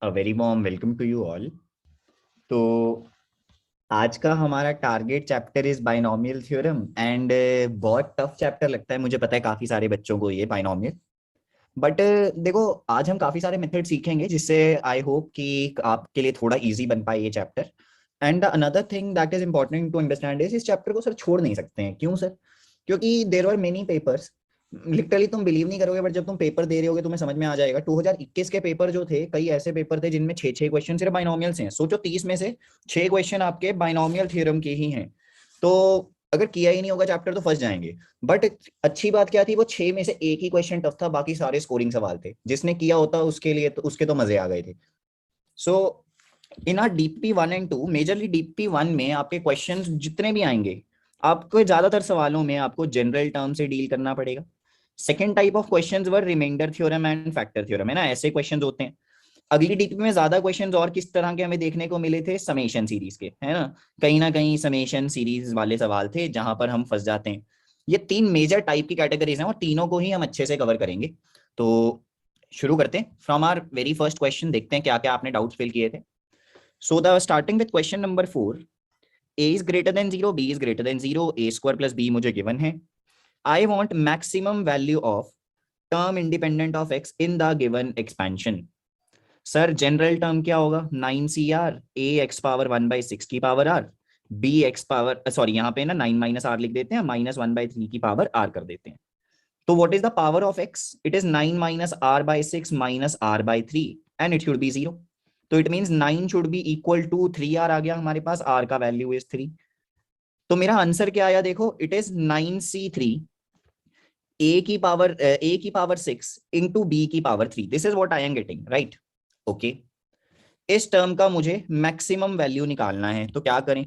A very warm welcome to you all. तो आज का हमारा target chapter is binomial theorem and बहुत टफ चैप्टर लगता है, मुझे पता है काफी सारे बच्चों को ये बाइनोमियल। बट देखो, आज हम काफी सारे मेथड सीखेंगे जिससे आई होप कि आपके लिए थोड़ा इजी बन पाए ये chapter. And another thing that is important to understand is इस चैप्टर को सर छोड़ नहीं सकते हैं। क्यों सर? क्योंकि there are many papers. Literally तुम बिलीव नहीं करोगे, बट जब तुम पेपर दे रहे होगे तुम्हें समझ में आ जाएगा। 2021 के पेपर जो थे, कई ऐसे पेपर थे जिनमें 6 क्वेश्चन सिर्फ बाइनोमियल से हैं। सोचो 30 में से 6 क्वेश्चन आपके बाइनोमियल थ्योरम के ही हैं। तो अगर किया ही नहीं होगा चैप्टर तो फंस जाएंगे। बट अच्छी बात क्या थी, वो 6 में से एक ही क्वेश्चन टफ था, बाकी सारे स्कोरिंग सवाल थे। जिसने किया होता उसके लिए तो उसके तो मजे आ गए थे। So in our DP 1 and 2, majorly DP 1 में आपके क्वेश्चंस जितने भी आएंगे, आपको ज्यादातर सवालों में आपको जनरल टर्म से डील करना पड़ेगा। Second type of questions were remainder theorem and factor theorem, है ना, ऐसे क्वेश्चंस होते हैं। अगली डीपी में ज्यादा क्वेश्चंस और किस तरह के हमें देखने को मिले थे, समेशन सीरीज के, है ना कहीं समेशन सीरीज वाले सवाल थे जहां पर हम फंस जाते हैं। ये 3 मेजर टाइप की कैटेगरीज हैं और तीनों को ही हम अच्छे से कवर करेंगे। तो शुरू करते हैं from are very first question, देखते हैं क्या क्या आपने डाउट्स फिल किए थे। So the starting with question number 4, a is greater than 0, b is greater than 0, a square plus b मुझे गिवन है। I want maximum value of term independent of x in the given expansion। Sir general term क्या होगा? 9CR, a x power 1/6 की power r, b x power sorry यहाँ पे ना 9 - r लिख देते हैं, -1/3 की पावर r कर देते हैं। तो what is the power of x? It is 9 - r/6 -r/3 and it should be 0। तो it means 9 should be equal to 3r आ गया हमारे पास, r का वैल्यू इज 3। तो मेरा आंसर क्या आया देखो, इट इज 9c3 a की पावर 6 इंटू b की power 3। This is what I am getting, right? Okay, इस टर्म का मुझे मैक्सिमम वैल्यू निकालना है, तो क्या करें?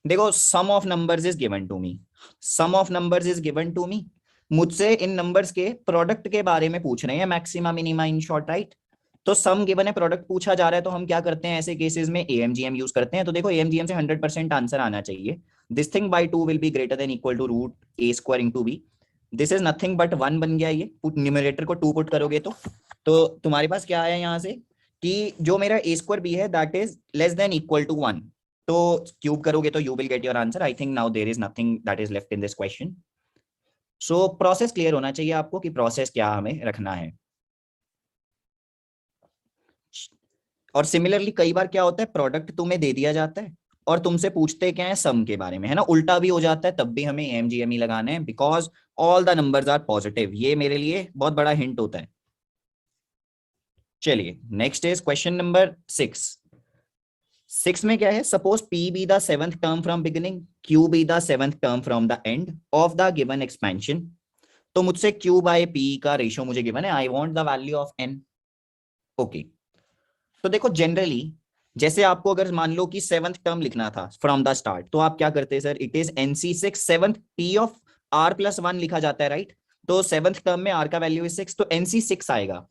देखो, sum of numbers is given to me, sum of numbers is given to me. मुझसे इन नंबर्स के प्रोडक्ट के बारे में पूछ रहे हैं, maxima minima in short, right? तो सम गिवन है, प्रोडक्ट पूछा जा रहा है, तो हम क्या करते हैं ऐसे केसेस में? एएमजीएम यूज करते हैं। तो देखो, एएमजीएम से 100% आंसर आना चाहिए। This thing by 2 will be greater than equal to root a square into b. This is nothing but 1 बन गया ये। पुट न्यूमरेटर को 2 पुट करोगे तो तुम्हारे पास क्या आया यहाँ से कि जो मेरा ए स्क्वायर बी है that is less than equal to 1। तो क्यूब करोगे तो you will get your answer. I think now there is nothing that is left in this question. So process clear होना चाहिए आपको कि प्रोसेस क्या हमें रखना है। और सिमिलरली कई बार क्या होता है, प्रोडक्ट तुम्हें दे दिया जाता है और तुमसे पूछते क्या है, सम के बारे में, है ना। उल्टा भी हो जाता है, तब भी हमें एमजीएम ही लगाना है because all the numbers are positive. ये मेरे लिए बहुत बड़ा हिंट होता है। चलिए नेक्स्ट इज क्वेश्चन नंबर 6। 6 में क्या है? Suppose p be the seventh term from beginning, q be the seventh term from the end of the given expansion. तो मुझसे क्यू बाय पी का रेशियो मुझे गिवन है, I want the value of n. Okay, तो देखो generally जैसे आपको अगर मान लो कि सेवंथ टर्म लिखना था फ्रॉम द स्टार्ट, तो आप क्या करते हैं sir? It is NC6 seventh P of r+1 लिखा जाता है, राइट? तो सेवंथ टर्म में r का वैल्यू इज 6, तो NC6 आएगा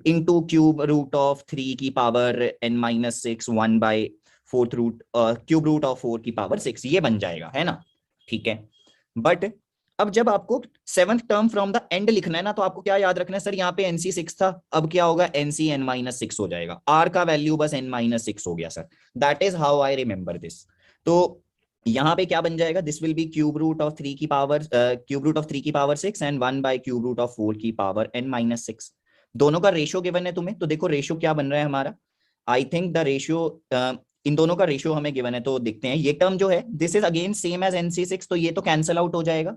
इंटू क्यूब रूट ऑफ 3 की power n-6 1/4 root cube root of 4 की पावर 6, ये बन जाएगा, है ना? ठीक है। बट अब जब आपको seventh term from the and लिखना है ना, तो आपको क्या याद रखना है सर? यहाँ पे NC6 था, अब क्या होगा? NC n-6 हो जाएगा, r का वैल्यू बस n-6 हो गया sir. That is how I remember this. तो यहाँ पे क्या बन जाएगा? This will be cube root of 3 की power 6 and cube root of 4 की पावर n-6। दोनों का रेशियो गिवन है तुम्हें, तो देखो रेशियो क्या बन रहा है हमारा। आई थिंक द रेशियो, इन दोनों का रेशियो हमें गिवन है, तो देखते हैं। ये टर्म जो है this is again same as NC6, तो ये तो कैंसल आउट हो जाएगा।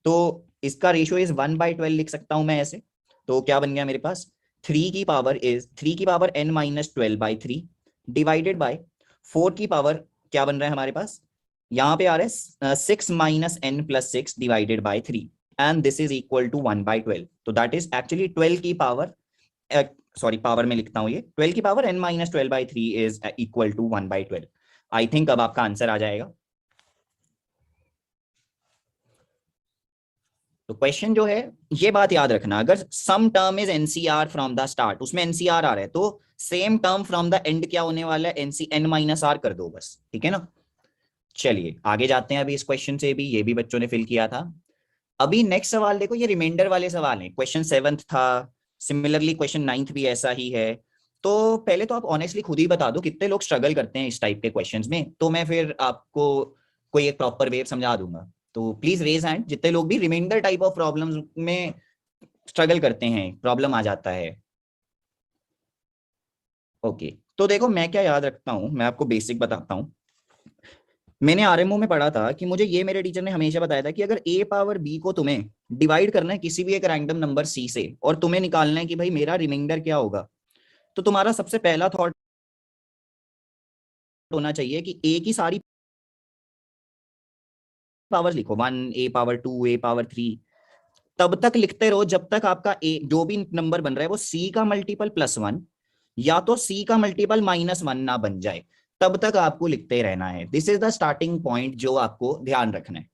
तो इसका रेशियो इज 1/12 लिख सकता हूं मैं ऐसे। तो क्या बन गया मेरे पास? 3 की पावर n-12/3 डिवाइडेड बाय 4 की पावर, क्या बन रहा है हमारे पास? यहाँ पे आ रहा है 6 - n+6 divided by 3 and this is equal to 1/12। तो दैट इज एक्चुअली 12 की पावर, सॉरी पावर में लिखता हूँ, ये 12 की power n-12/3 is equal to 1/12। I think अब आपका आंसर आ जाएगा। तो क्वेश्चन जो है, ये बात याद रखना, अगर some term is NCR from the start, उसमें एनसीआर आ रहा है, तो same term from the end क्या होने वाला है? एनसी n-r कर दो बस, ठीक है ना। चलिए आगे जाते हैं। अभी इस क्वेश्चन से भी, ये भी बच्चों ने फिल किया था। अभी नेक्स्ट सवाल देखो, ये रिमाइंडर वाले सवाल हैं। क्वेश्चन 7th था, सिमिलरली क्वेश्चन 9th भी ऐसा ही है। तो पहले तो आप ऑनेस्टली खुद ही बता दो कितने लोग स्ट्रगल करते हैं इस टाइप के क्वेश्चंस में, तो मैं फिर आपको कोई एक प्रॉपर वे समझा दूंगा। तो प्लीज रेज हैंड जितने लोग भी रिमाइंडर टाइप ऑफ प्रॉब्लम्स में स्ट्रगल करते हैं, प्रॉब्लम आ जाता है। ओके, तो देखो मैं क्या याद रखता हूँ, मैं आपको बेसिक बताता हूँ। मैंने आरएमओ में पढ़ा था कि मुझे ये मेरे टीचर ने हमेशा बताया था कि अगर ए पावर बी को तुम्हें डिवाइड करना है किसी भी एक रैंडम नंबर सी से और तुम्हें निकालना है कि भाई मेरा रिमाइंडर क्या होगा, तो तुम्हारा सबसे पहला थॉट होना चाहिए कि ए की सारी पावर लिखो, 1 ए पावर 2 ए पावर 3, तब तक लिखते रहो जब तक आपका ए जो भी नंबर बन रहा है वो सी का मल्टीपल +1 या तो सी का मल्टीपल -1 ना बन जाए, तब तक आपको लिखते रहना है। This is the starting point जो आपको ध्यान रखना है।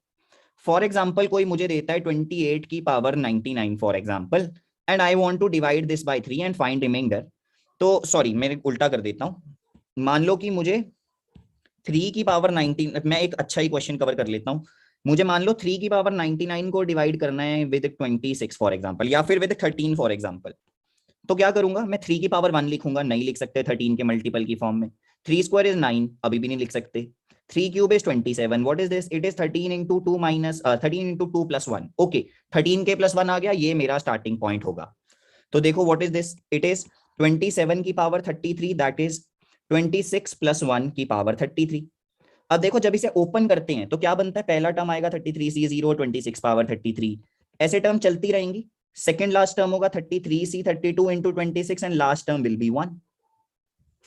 फॉर एग्जाम्पल कोई मुझे देता है 28 की power 99 for example, and I want to divide this by 3 and find remainder. तो सॉरी मैं उल्टा कर देता हूं, मान लो कि मुझे 3 की पावर 19, मैं एक अच्छा ही क्वेश्चन कवर कर लेता हूँ। मुझे मान लो 3 की पावर 99 को डिवाइड करना है विद 26 फॉर एग्जाम्पल, या फिर विद 13 फॉर एग्जाम्पल। तो क्या करूंगा मैं, 3 की पावर 1 लिखूंगा, नहीं लिख सकते 13 के मल्टीपल की फॉर्म में। 3 स्क्वायर इज 9, अभी भी नहीं लिख सकते। 3 cube is 27, what is this, it is 13 into 2 minus 13 into 2 +1। Okay, 13 के +1 आ गया, ये मेरा स्टार्टिंग पॉइंट होगा। तो देखो what is this, it is 27 की पावर 33, दैट इज 26 +1 की पावर 33। अब देखो जब इसे ओपन करते हैं तो क्या बनता है, पहला टर्म आएगा 33C0 26 पावर 33, ऐसे टर्म चलती रहेंगी। सेकंड लास्ट टर्म होगा 33C 32 into 26 and last term will B 1।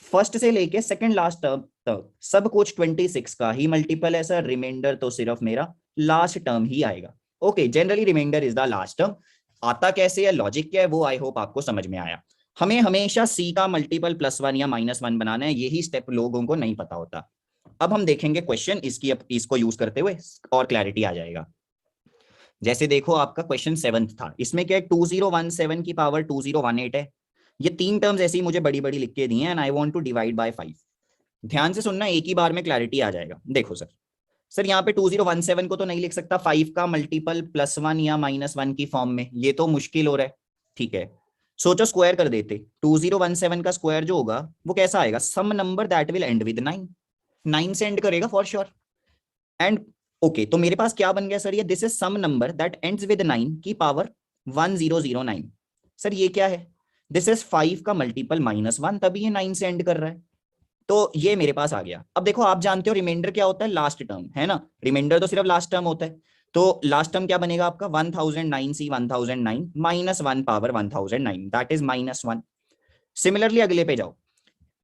First से लेके सेकंड लास्ट टर्म तक सब कुछ 26 का ही मल्टीपल है सर, रिमाइंडर तो सिर्फ मेरा लास्ट टर्म ही आएगा। Okay, generally remainder is the last term. आता कैसे है, लॉजिक क्या है, वो आई होप आपको समझ में आया। हमें हमेशा सी का मल्टीपल +1 या -1 बनाना है, यही स्टेप लोगों को नहीं पता होता। अब हम देखेंगे क्वेश्चन इसकी, इसको यूज करते हुए और क्लैरिटी आ जाएगा। जैसे देखो आपका क्वेश्चन 7th था, इसमें क्या है, 2017 की पावर 2018 है। ये तीन टर्म्स ऐसी मुझे बड़ी बड़ी लिख के दी हैं, and I want to divide by 5। ध्यान से सुनना, एक ही बार में क्लैरिटी आ जाएगा। देखो सर, सर यहाँ पे 2017 को तो नहीं लिख सकता 5 का मल्टीपल +1 या -1 की फॉर्म में, ये तो मुश्किल हो रहा है। ठीक है, सोचो स्क्वायर कर देते, 2017 का स्क्वायर जो होगा वो कैसा आएगा, some number that will end with 9, 9 से एंड करेगा फॉर श्योर। एंड ओके, तो मेरे पास क्या बन गया सर, ये this is some number that ends with 9 की पावर 1009। सर ये क्या है, दिस इज 5 का मल्टीपल -1, तभी ये 9 से एंड कर रहा है। तो ये मेरे पास आ गया। अब देखो आप जानते हो रिमाइंडर क्या होता है, लास्ट टर्म है ना, रिमाइंडर तो सिर्फ लास्ट टर्म होता है। तो लास्ट टर्म क्या बनेगा आपका, 1009C 1009 -1 power 1009, that is -1। Similarly अगले पे जाओ,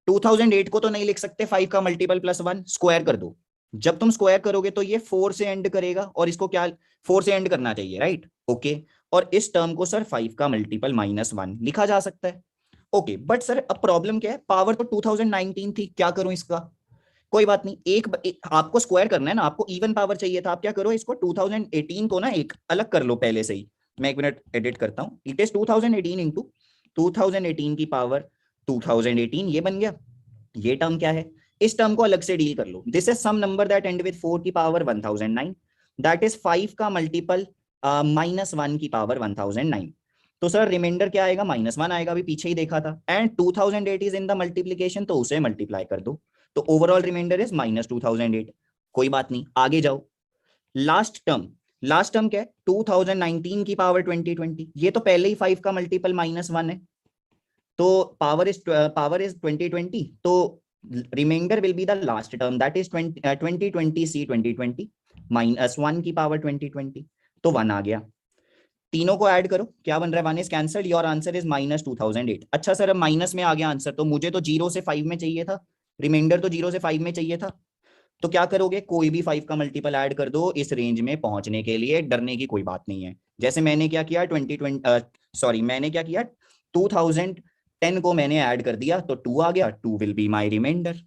2008 को तो नहीं लिख सकते 5 का मल्टीपल +1, स्क्वायर कर दो। जब तुम स्क्वायर करोगे तो ये 4 से एंड करेगा, और इसको क्या 4 से एंड करना चाहिए, राइट। ओके, और इस टर्म को सर 5 का मल्टीपल -1 लिखा जा सकता है। ओके, बट सर अब प्रॉब्लम क्या है, पावर तो 2019 थी, क्या करूं इसका। कोई बात नहीं, आपको स्क्वायर करना है ना, आपको इवन पावर चाहिए था, आप क्या करो, इसको 2018 को ना एक अलग कर लो पहले से ही। मैं एक मिनट एडिट करता हूं, इट इज 2018 इंटू 2018 की पावर 2018, ये बन गया। ये टर्म क्या है, इस टर्म को अलग से डील कर लो। This is some number that end with 4 की पावर 1009, दैट इज 5 का मल्टीपल -1 की पावर 1009। तो सर रिमाइंडर क्या आएगा, -1 आएगा, अभी पीछे ही देखा था। And 2008 is in the multiplication, तो उसे मल्टीप्लाई कर दो, तो ओवरऑल रिमाइंडर इज -2008। कोई बात नहीं, आगे जाओ। लास्ट टर्म, लास्ट टर्म क्या है, 2019 की पावर 2020, ये तो पहले ही 5 का मल्टीपल -1 है, तो पावर इज 2020, तो remainder will be the last term, that is 2020C 2020 -1 की पावर 2020, तो 1 आ गया। तीनों को ऐड करो, क्या बन रहा है, 1 is cancelled, your answer is -2008। अच्छा सर अब माइनस में आ गया आंसर, तो मुझे तो 0 से 5 में चाहिए था, रिमाइंडर तो 0 से 5 में चाहिए था। तो क्या करोगे, कोई भी 5 का मल्टीपल ऐड कर दो, इस रेंज में पहुंचने के लिए डरने की कोई बात नहीं है। जैसे मैंने क्या किया, 2020 मैंने क्या किया, 2010 को मैंने ऐड कर दिया, तो 2 आ गया, 2 will be my remainder.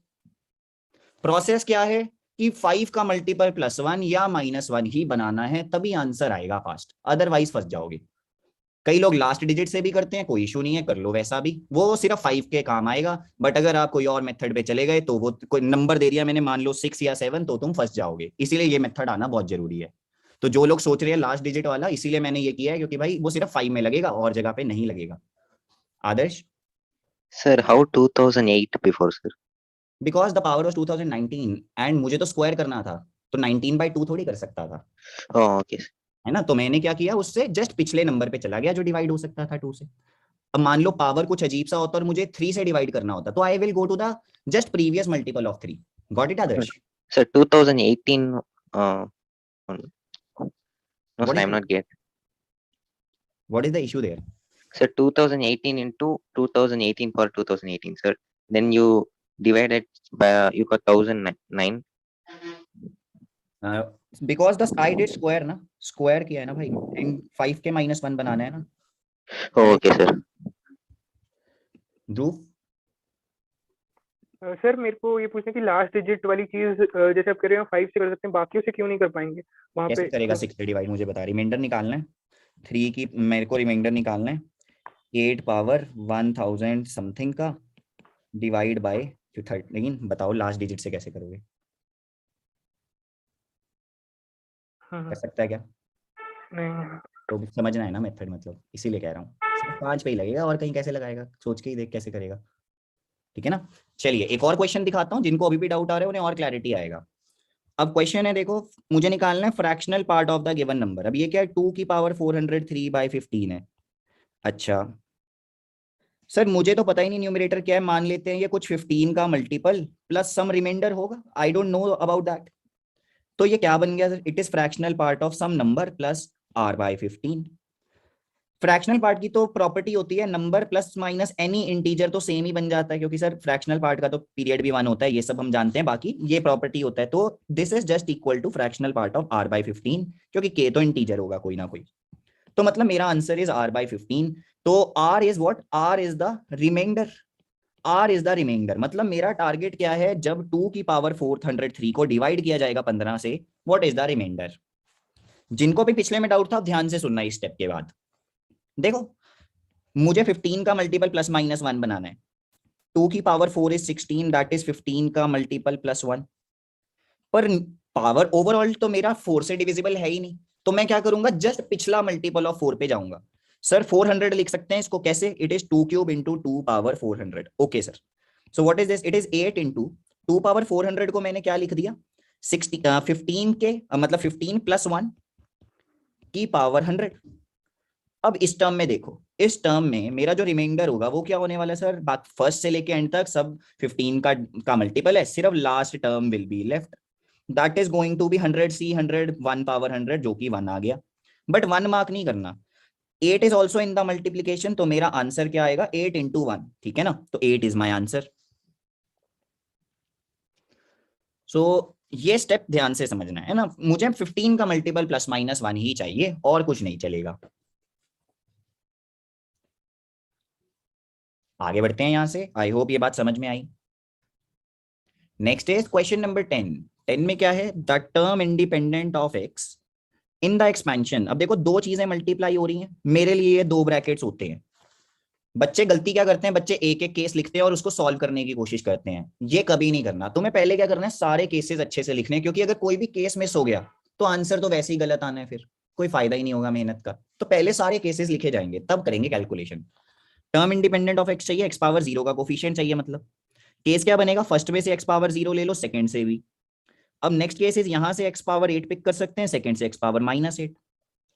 Process क्या है कि 5 का मल्टीपल +1 या -1 ही बनाना है, तभी आंसर आएगा फास्ट, अदरवाइज फंस जाओगे। कई लोग लास्ट डिजिट से भी करते हैं, कोई इशू नहीं है, कर लो वैसा भी, वो सिर्फ 5 के काम आएगा। बट अगर आप कोई और मेथड पे चले गए, तो वो कोई नंबर दे दिया मैंने, मान लो 6 या 7, तो तुम फंस जाओगे, इसीलिए ये मेथड आना बहुत जरूरी है। तो जो लोग सोच रहे हैं लास्ट डिजिट वाला, इसीलिए मैंने ये किया है, क्योंकि भाई वो सिर्फ 5 में लगेगा और जगह पे नहीं लगेगा। आदर्श, Sir, how 2008 before, sir? Because the power was 2019 and मुझे तो स्क्वायर करना था, तो 19/2 थोड़ी कर सकता था, Oh, okay. है ना। तो मैंने क्या किया, उससे जस्ट पिछले नंबर पे चला गया जो डिवाइड हो सकता था 2 से। अब मान लो पावर कुछ अजीब सा होता और मुझे 3 से डिवाइड करना होता, तो I will go to the just previous multiple of 3। Got it Sir, Adarsh? sir, 2018. No, what sir, is I'm not get. The issue there? Sir, 2018 into 2018 for 2018, sir. Then you divided by you got 1009. Because the I did square ना, square किया है ना भाई, and 5 के -1 बनाना है ना। Oh, what is okay, sir. Dhruv? Sir मेरे को ये पूछना है कि लास्ट डिजिट वाली चीज जैसे आप कह रहे हो 5 से कर सकते हैं, बाकियों से क्यों नहीं कर पाएंगे वहां कैसे पे? करेगा 6 से डिवाइड? मुझे बता, रिमाइंडर निकालना है 3 की, मेरे को रिमाइंडर निकालना है 8 पावर 1000 समथिंग का डिवाइड बाय 30। लेकिन बताओ लास्ट डिजिट से कैसे करोगे? कर सकता है क्या? नहीं। तो समझना है ना मेथड, मतलब इसीलिए कह रहा हूँ। सिर्फ 5 पे ही लगेगा, और कहीं कैसे लगाएगा, सोच के ही देख कैसे करेगा। ठीक है ना। चलिए एक और क्वेश्चन दिखाता हूँ, जिनको अभी भी डाउट आ रहा है उन्हें और क्लैरिटी आएगा। अब क्वेश्चन है, देखो मुझे निकालना है fractional part of the given number. अब ये क्या है, 2 की पावर 403/15 है। अच्छा सर, मुझे तो पता ही नहीं न्यूमरेटर क्या है, मान लेते हैं ये कुछ 15 का मल्टीपल प्लस सम रिमाइंडर होगा, I don't know about that. तो ये क्या बन गया sir? It is fractional part of some number plus r/15। Fractional part की तो प्रॉपर्टी होती है number plus minus any integer तो सेम ही बन जाता है, क्योंकि सर फ्रैक्शनल पार्ट का तो पीरियड भी 1 होता है, ये सब हम जानते हैं, बाकी ये प्रॉपर्टी होता है। तो this is just equal to fractional part of r/15, क्योंकि k तो इंटीजर होगा कोई ना कोई। तो मतलब मेरा आंसर इज r/15। तो r is what? r is the remainder. r is the remainder, मतलब मेरा टारगेट क्या है, जब 2 की पावर 403 को डिवाइड किया जाएगा 15 से, व्हाट इज द रिमाइंडर? जिनको भी पिछले में डाउट था ध्यान से सुनना इस स्टेप के बाद। देखो मुझे 15 का मल्टीपल +-1 बनाना है। 2 की पावर 4 इज 16, दैट इज 15 का मल्टीपल +1। पर पावर ओवरऑल तो मेरा 4 से डिविजिबल है ही नहीं, तो मैं क्या करूंगा, जस्ट पिछला मल्टीपल ऑफ 4 पे जाऊंगा। सर 400 लिख सकते हैं इसको कैसे? It is 2³ into 2 power 400। Okay sir, so what is this? It is 8 into 2 power 400 को मैंने क्या लिख दिया, 15 के मतलब 15 +1 की पावर 100। अब इस टर्म में देखो, इस टर्म में मेरा जो रिमाइंडर होगा वो क्या होने वाला है सर? बात फर्स्ट से लेके एंड तक सब 15 का मल्टीपल है, सिर्फ last term will be left, that is going to be 100c 100 1 power 100, जो कि 1 आ गया। बट 1 मार्क नहीं करना, 8 is also in the multiplication, तो मेरा आंसर क्या आएगा, 8 इंटू 1। ठीक है ना, तो 8 इज माई आंसर। सो ये स्टेप ध्यान से समझना है ना, मुझे 15 का मल्टीपल +-1 ही चाहिए, और कुछ नहीं चलेगा। आगे बढ़ते हैं यहां से, आई होप ये बात समझ में आई। Next is question number 10। 10 में क्या है, the term independent of x in the expansion. अब देखो दो चीजें मल्टीप्लाई हो रही हैं, मेरे लिए ये 2 ब्रैकेट्स होते हैं। बच्चे गलती क्या करते हैं, बच्चे एक एक केस लिखते हैं और उसको सॉल्व करने की कोशिश करते हैं, ये कभी नहीं करना। तुम्हें पहले क्या करना है, सारे केसेस अच्छे से लिखने हैं, क्योंकि अगर कोई भी केस मिस हो गया तो आंसर तो वैसे ही गलत आना है, फिर कोई फायदा ही नहीं होगा मेहनत का। तो पहले सारे केसेस लिखे जाएंगे, तब करेंगे calculation. Term independent of x चाहिए, x पावर 0 का कोफिशिएंट चाहिए, मतलब केस क्या बनेगा, फर्स्ट में से x पावर 0 ले लो, सेकंड से भी। अब नेक्स्ट केस इज यहां से x पावर 8 पिक कर सकते हैं, सेकंड से x पावर -8।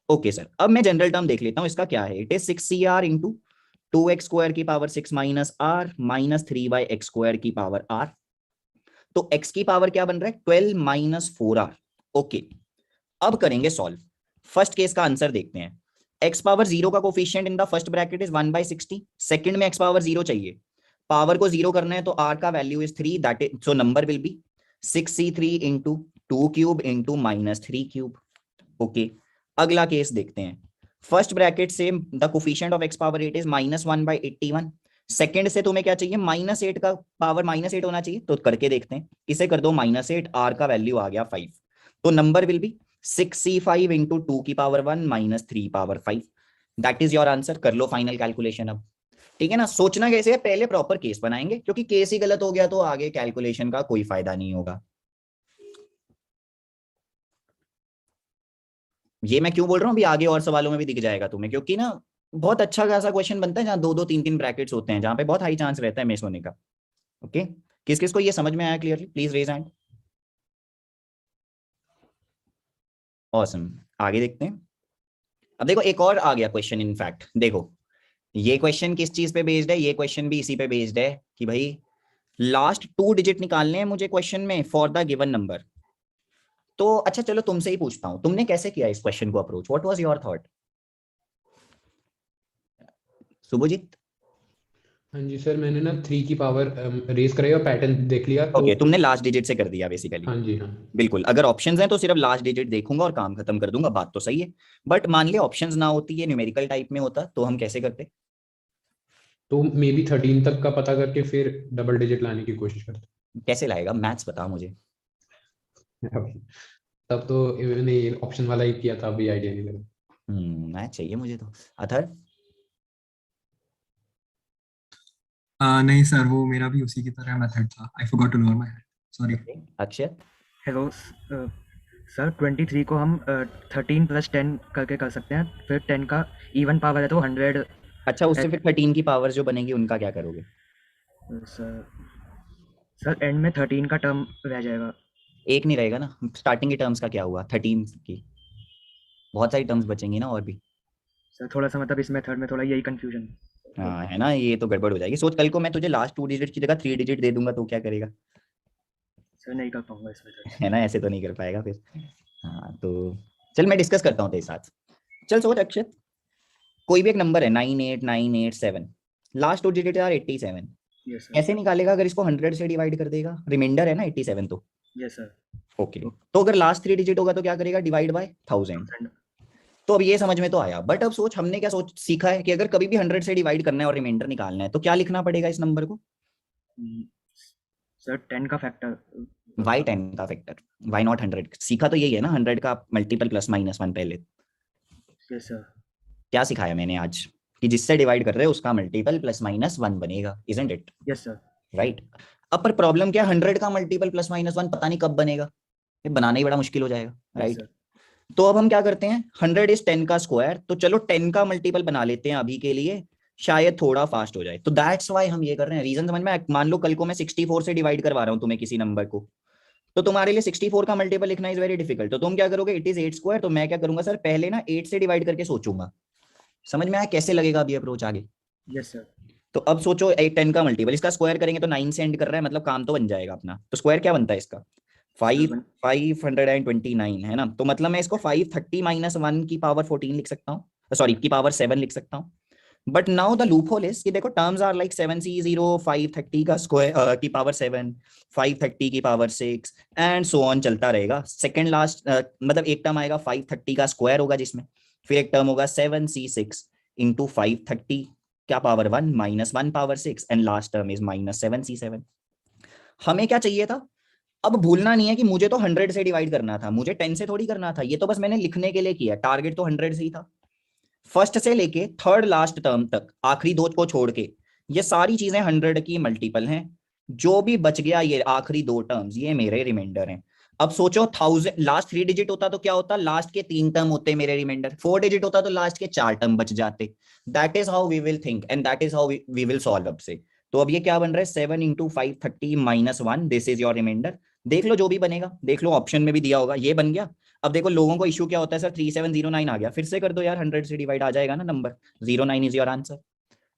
ओके सर, अब मैं जनरल टर्म देख लेता हूं, इसका क्या है, it is 6cr into 2x² की पावर 6 -r -3/x² की पावर r। तो x की पावर क्या बन रहा है, 12 - 4r। ओके, अब करेंगे सॉल्व। फर्स्ट केस का आंसर देखते हैं। x पावर 0 का coefficient in the first bracket is 1/60, second में x पावर 0 चाहिए, पावर को 0 करना है, तो r का value is 3, that is so number will be 6c3 into 2³ into -3³। Okay, अगला केस देखते हैं। फर्स्ट ब्रैकेट से the coefficient of x power 8 is -1/81, second से तुम्हें क्या चाहिए, -8 का पावर -8 होना चाहिए, तो करके देखते हैं। इसे कर दो -8, r का वैल्यू आ गया 5, तो number will be 6c5 into 2 की power 1 -3 power 5। That is your answer. कर लो फाइनल कैलकुलेशन अब। ठीक है ना, सोचना कैसे है, पहले प्रॉपर केस बनाएंगे, क्योंकि केस ही गलत हो गया तो आगे कैलकुलेशन का कोई फायदा नहीं होगा। ये मैं क्यों बोल रहा हूँ, अभी आगे और सवालों में भी दिख जाएगा तुम्हें, क्योंकि ना बहुत अच्छा खासा क्वेश्चन बनता है जहाँ 2-2 3-3 ब्रैकेट्स होते हैं, जहाँ पे बहुत हाई चांस रहता है मिस होने का। ओके, किस किस को ये समझ में आया clearly, please raise hand. Awesome, आगे देखते हैं। अब देखो एक और आ गया क्वेश्चन, इनफैक्ट देखो ये क्वेश्चन किस चीज पे बेस्ड है, ये क्वेश्चन भी इसी पे बेस्ड है कि भाई लास्ट 2 डिजिट निकालने हैं मुझे क्वेश्चन में फॉर द गिवन नंबर। तो अच्छा चलो तुमसे ही पूछता हूँ, तुमने कैसे किया इस क्वेश्चन को approach, what was your thought Shubhajit? हाँ जी सर, मैंने ना 3 की पावर रेस कराई और पैटर्न देख लिया तो ओके, तुमने लास्ट डिजिट से कर दिया बेसिकली। हाँ जी हाँ। बिल्कुल, अगर ऑप्शंस हैं तो सिर्फ लास्ट डिजिट देखूंगा और काम खत्म कर दूंगा, बात तो सही है। बट मान लिया ऑप्शंस ना होती, ये न्यूमेरिकल टाइप में होता, तो हम कैसे करते? तो मे बी 13 तक का पता करके फिर डबल डिजिट लाने की कोशिश करते। कैसे लाएगा, मैथ्स बता मुझे। तब तो मैंने ऑप्शन वाला ही किया था, अभी आइडिया नहीं लगा। मैथ्स चाहिए मुझे तो। अथर? नहीं सर, वो मेरा भी उसी की तरह मेथड था। I forgot to lower my hand, sorry. Akshay? Hello sir, 23 को हम 13 + 10 करके कर सकते हैं, फिर 10 का इवन पावर है तो 100। अच्छा, उससे फिर 13 की पावर जो बनेगी उनका क्या करोगे? सर एंड में 13 का टर्म रह जाएगा। एक नहीं रहेगा ना, स्टार्टिंग के टर्म्स का क्या हुआ 13 की, बहुत सारी टर्म्स बचेंगी ना और भी। सर थोड़ा सा मतलब इस मेथड में थोड़ा यही कंफ्यूजन। हाँ है ना, ये तो गड़बड़ हो जाएगी। सोच कल को मैं तुझे लास्ट 2 डिजिट की जगह 3 डिजिट दे दूंगा तो क्या करेगा? सर नहीं कर पाऊंगा इस मेथड। है ना, ऐसे तो नहीं कर पाएगा फिर। हाँ तो चल मैं डिस्कस करता हूँ तेरे साथ। चल सोच अक्षत, कोई भी एक नंबर है 98987, लास्ट 2 डिजिट यार 87, यस सर। कैसे निकालेगा अगर इसको 100 से डिवाइड कर देगा? रिमाइंडर है ना 87 तो। Yes sir. ओके, तो अगर लास्ट 3 डिजिट होगा तो क्या करेगा? Divide by 1000। तो अब ये समझ में तो आया, बट अब सोच हमने क्या सोच सीखा है कि अगर कभी भी 100 से डिवाइड करना है और रिमाइंडर निकालना है तो क्या लिखना पड़ेगा इस नंबर को? सर 10 का फैक्टर। वाई 10 का फैक्टर, वाई नॉट 100? सीखा तो यही है ना, 100 का मल्टीपल प्लस माइनस 1 पहले। Yes sir. क्या सिखाया मैंने आज? कि जिससे डिवाइड कर रहे हैं उसका मल्टीपल प्लस माइनस 1 बनेगा, isn't it? Yes sir. Right. अब पर प्रॉब्लम क्या, 100 का मल्टीपल प्लस माइनस 1 पता नहीं कब बनेगा, ये बनाना ही बड़ा मुश्किल हो जाएगा। राइट, तो अब हम क्या करते हैं, 100 इज 10 का स्क्वायर, तो चलो 10 का मल्टीपल बना लेते हैं अभी के लिए, शायद थोड़ा फास्ट हो जाए। तो दैट्स वाई हम ये कर रहे हैं। रीजन समझ में? मान लो कल को मैं 64 से डिवाइड करवा रहा हूं तुम्हें किसी नंबर को, तो तुम्हारे लिए 64 का मल्टीपल लिखना इज वेरी डिफिकल्ट, तो तुम क्या करोगे, इट इज 8 स्क्वायर, तो मैं क्या करूंगा सर, पहले ना 8 से डिवाइड करके सोचूंगा। समझ में आया कैसे लगेगा अभी अप्रोच आगे? Yes sir. तो अब सोचो 10 का मल्टीपल, इसका स्क्वायर करेंगे तो 9 से एंड कर रहा है, मतलब काम तो बन जाएगा अपना। तो स्क्वायर क्या बनता है इसका? 529 है ना, तो मतलब मैं इसको 530 - 1 की पावर 14 लिख सकता हूँ, सॉरी की पावर 7 लिख सकता हूँ। But now the loop hole is कि देखो टर्म्स आर लाइक 7c0, 530 का स्क्वायर की पावर 7, 530 की पावर 6 एंड सो ऑन चलता रहेगा। सेकंड लास्ट मतलब एक टर्म आएगा 530 का स्क्वायर होगा जिसमें, फिर एक टर्म होगा 7c6 इंटू 530 क्या power 1 -1 power 6 and last term is -7c7। हमें क्या चाहिए था? अब भूलना नहीं है कि मुझे तो 100 से डिवाइड करना था, मुझे 10 से थोड़ी करना था, ये तो बस मैंने लिखने के लिए किया, टारगेट तो 100 से ही था। फर्स्ट से लेके थर्ड लास्ट टर्म तक, आखिरी दो को छोड़ के, ये सारी चीजें 100 की मल्टीपल हैं। जो भी बच गया ये आखिरी 2 टर्म्स, ये मेरे रिमाइंडर हैं। अब सोचो 1000 लास्ट 3 डिजिट होता तो क्या होता, लास्ट के 3 टर्म होते मेरे रिमाइंडर, 4 डिजिट होता तो लास्ट के 4 टर्म बच जाते। That is how we will think and that is how we will solve अब से। तो अब ये क्या बन रहा है, 7 into 530 -1, this is your remainder. देख लो जो भी बनेगा, देख लो ऑप्शन में भी दिया होगा, ये बन गया। अब देखो लोगों को इशू क्या होता है, सर 3709 आ गया, फिर से कर दो यार, 100 से डिवाइड आ जाएगा ना नंबर, 09 इज योर आंसर।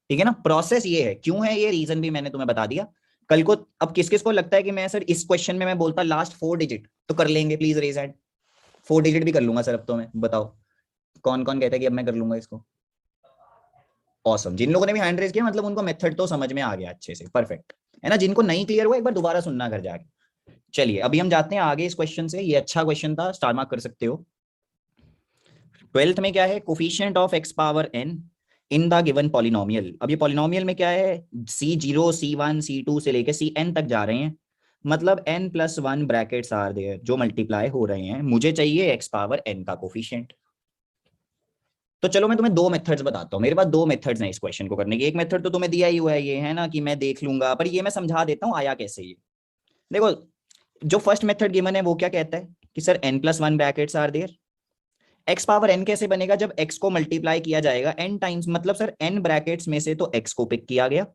ठीक है ना, प्रोसेस ये है। क्यों है ये, रीजन भी मैंने तुम्हें बता दिया। कल को अब किस किस को लगता है कि मैं सर इस क्वेश्चन में मैं बोलता लास्ट 4 डिजिट, तो कर लेंगे प्लीज रेज हैंड। 4 डिजिट भी कर लूंगा सर अब तो मैं, बताओ कौन कौन कहता है कि अब मैं कर लूंगा इसको? ऑसम, जिन लोगों ने भी हैंड रेज किया मतलब उनको मेथड तो समझ में आ गया अच्छे से, परफेक्ट है ना। जिनको नहीं क्लियर हुआ एक बार दोबारा सुनना घर जाके। चलिए अभी हम जाते हैं आगे इस क्वेश्चन से, ये अच्छा क्वेश्चन था, स्टार मार्क कर सकते हो। 12th में क्या है, coefficient of x power n in the given polynomial. अब ये पॉलिनोमियल में क्या है, C0, C1, C2 से लेके Cn तक जा रहे हैं, मतलब n+1 ब्रैकेट्स आर देयर जो मल्टीप्लाई हो रहे हैं। मुझे चाहिए x पावर n का कोफिशिएंट। तो चलो मैं तुम्हें 2 मेथड्स बताता हूँ, मेरे पास 2 मेथड्स हैं इस क्वेश्चन को करने की। एक मेथड तो तुम्हें दिया ही हुआ है, ये है ना कि मैं देख लूंगा, पर ये मैं समझा देता हूँ आया कैसे ये। देखो जो फर्स्ट मेथड गिवन है वो क्या कहता है कि sir n+1 brackets are there, x power n कैसे बनेगा, जब x को मल्टीप्लाई किया जाएगा n टाइम्स, मतलब सर n ब्रैकेट्स में से तो x को पिक किया गया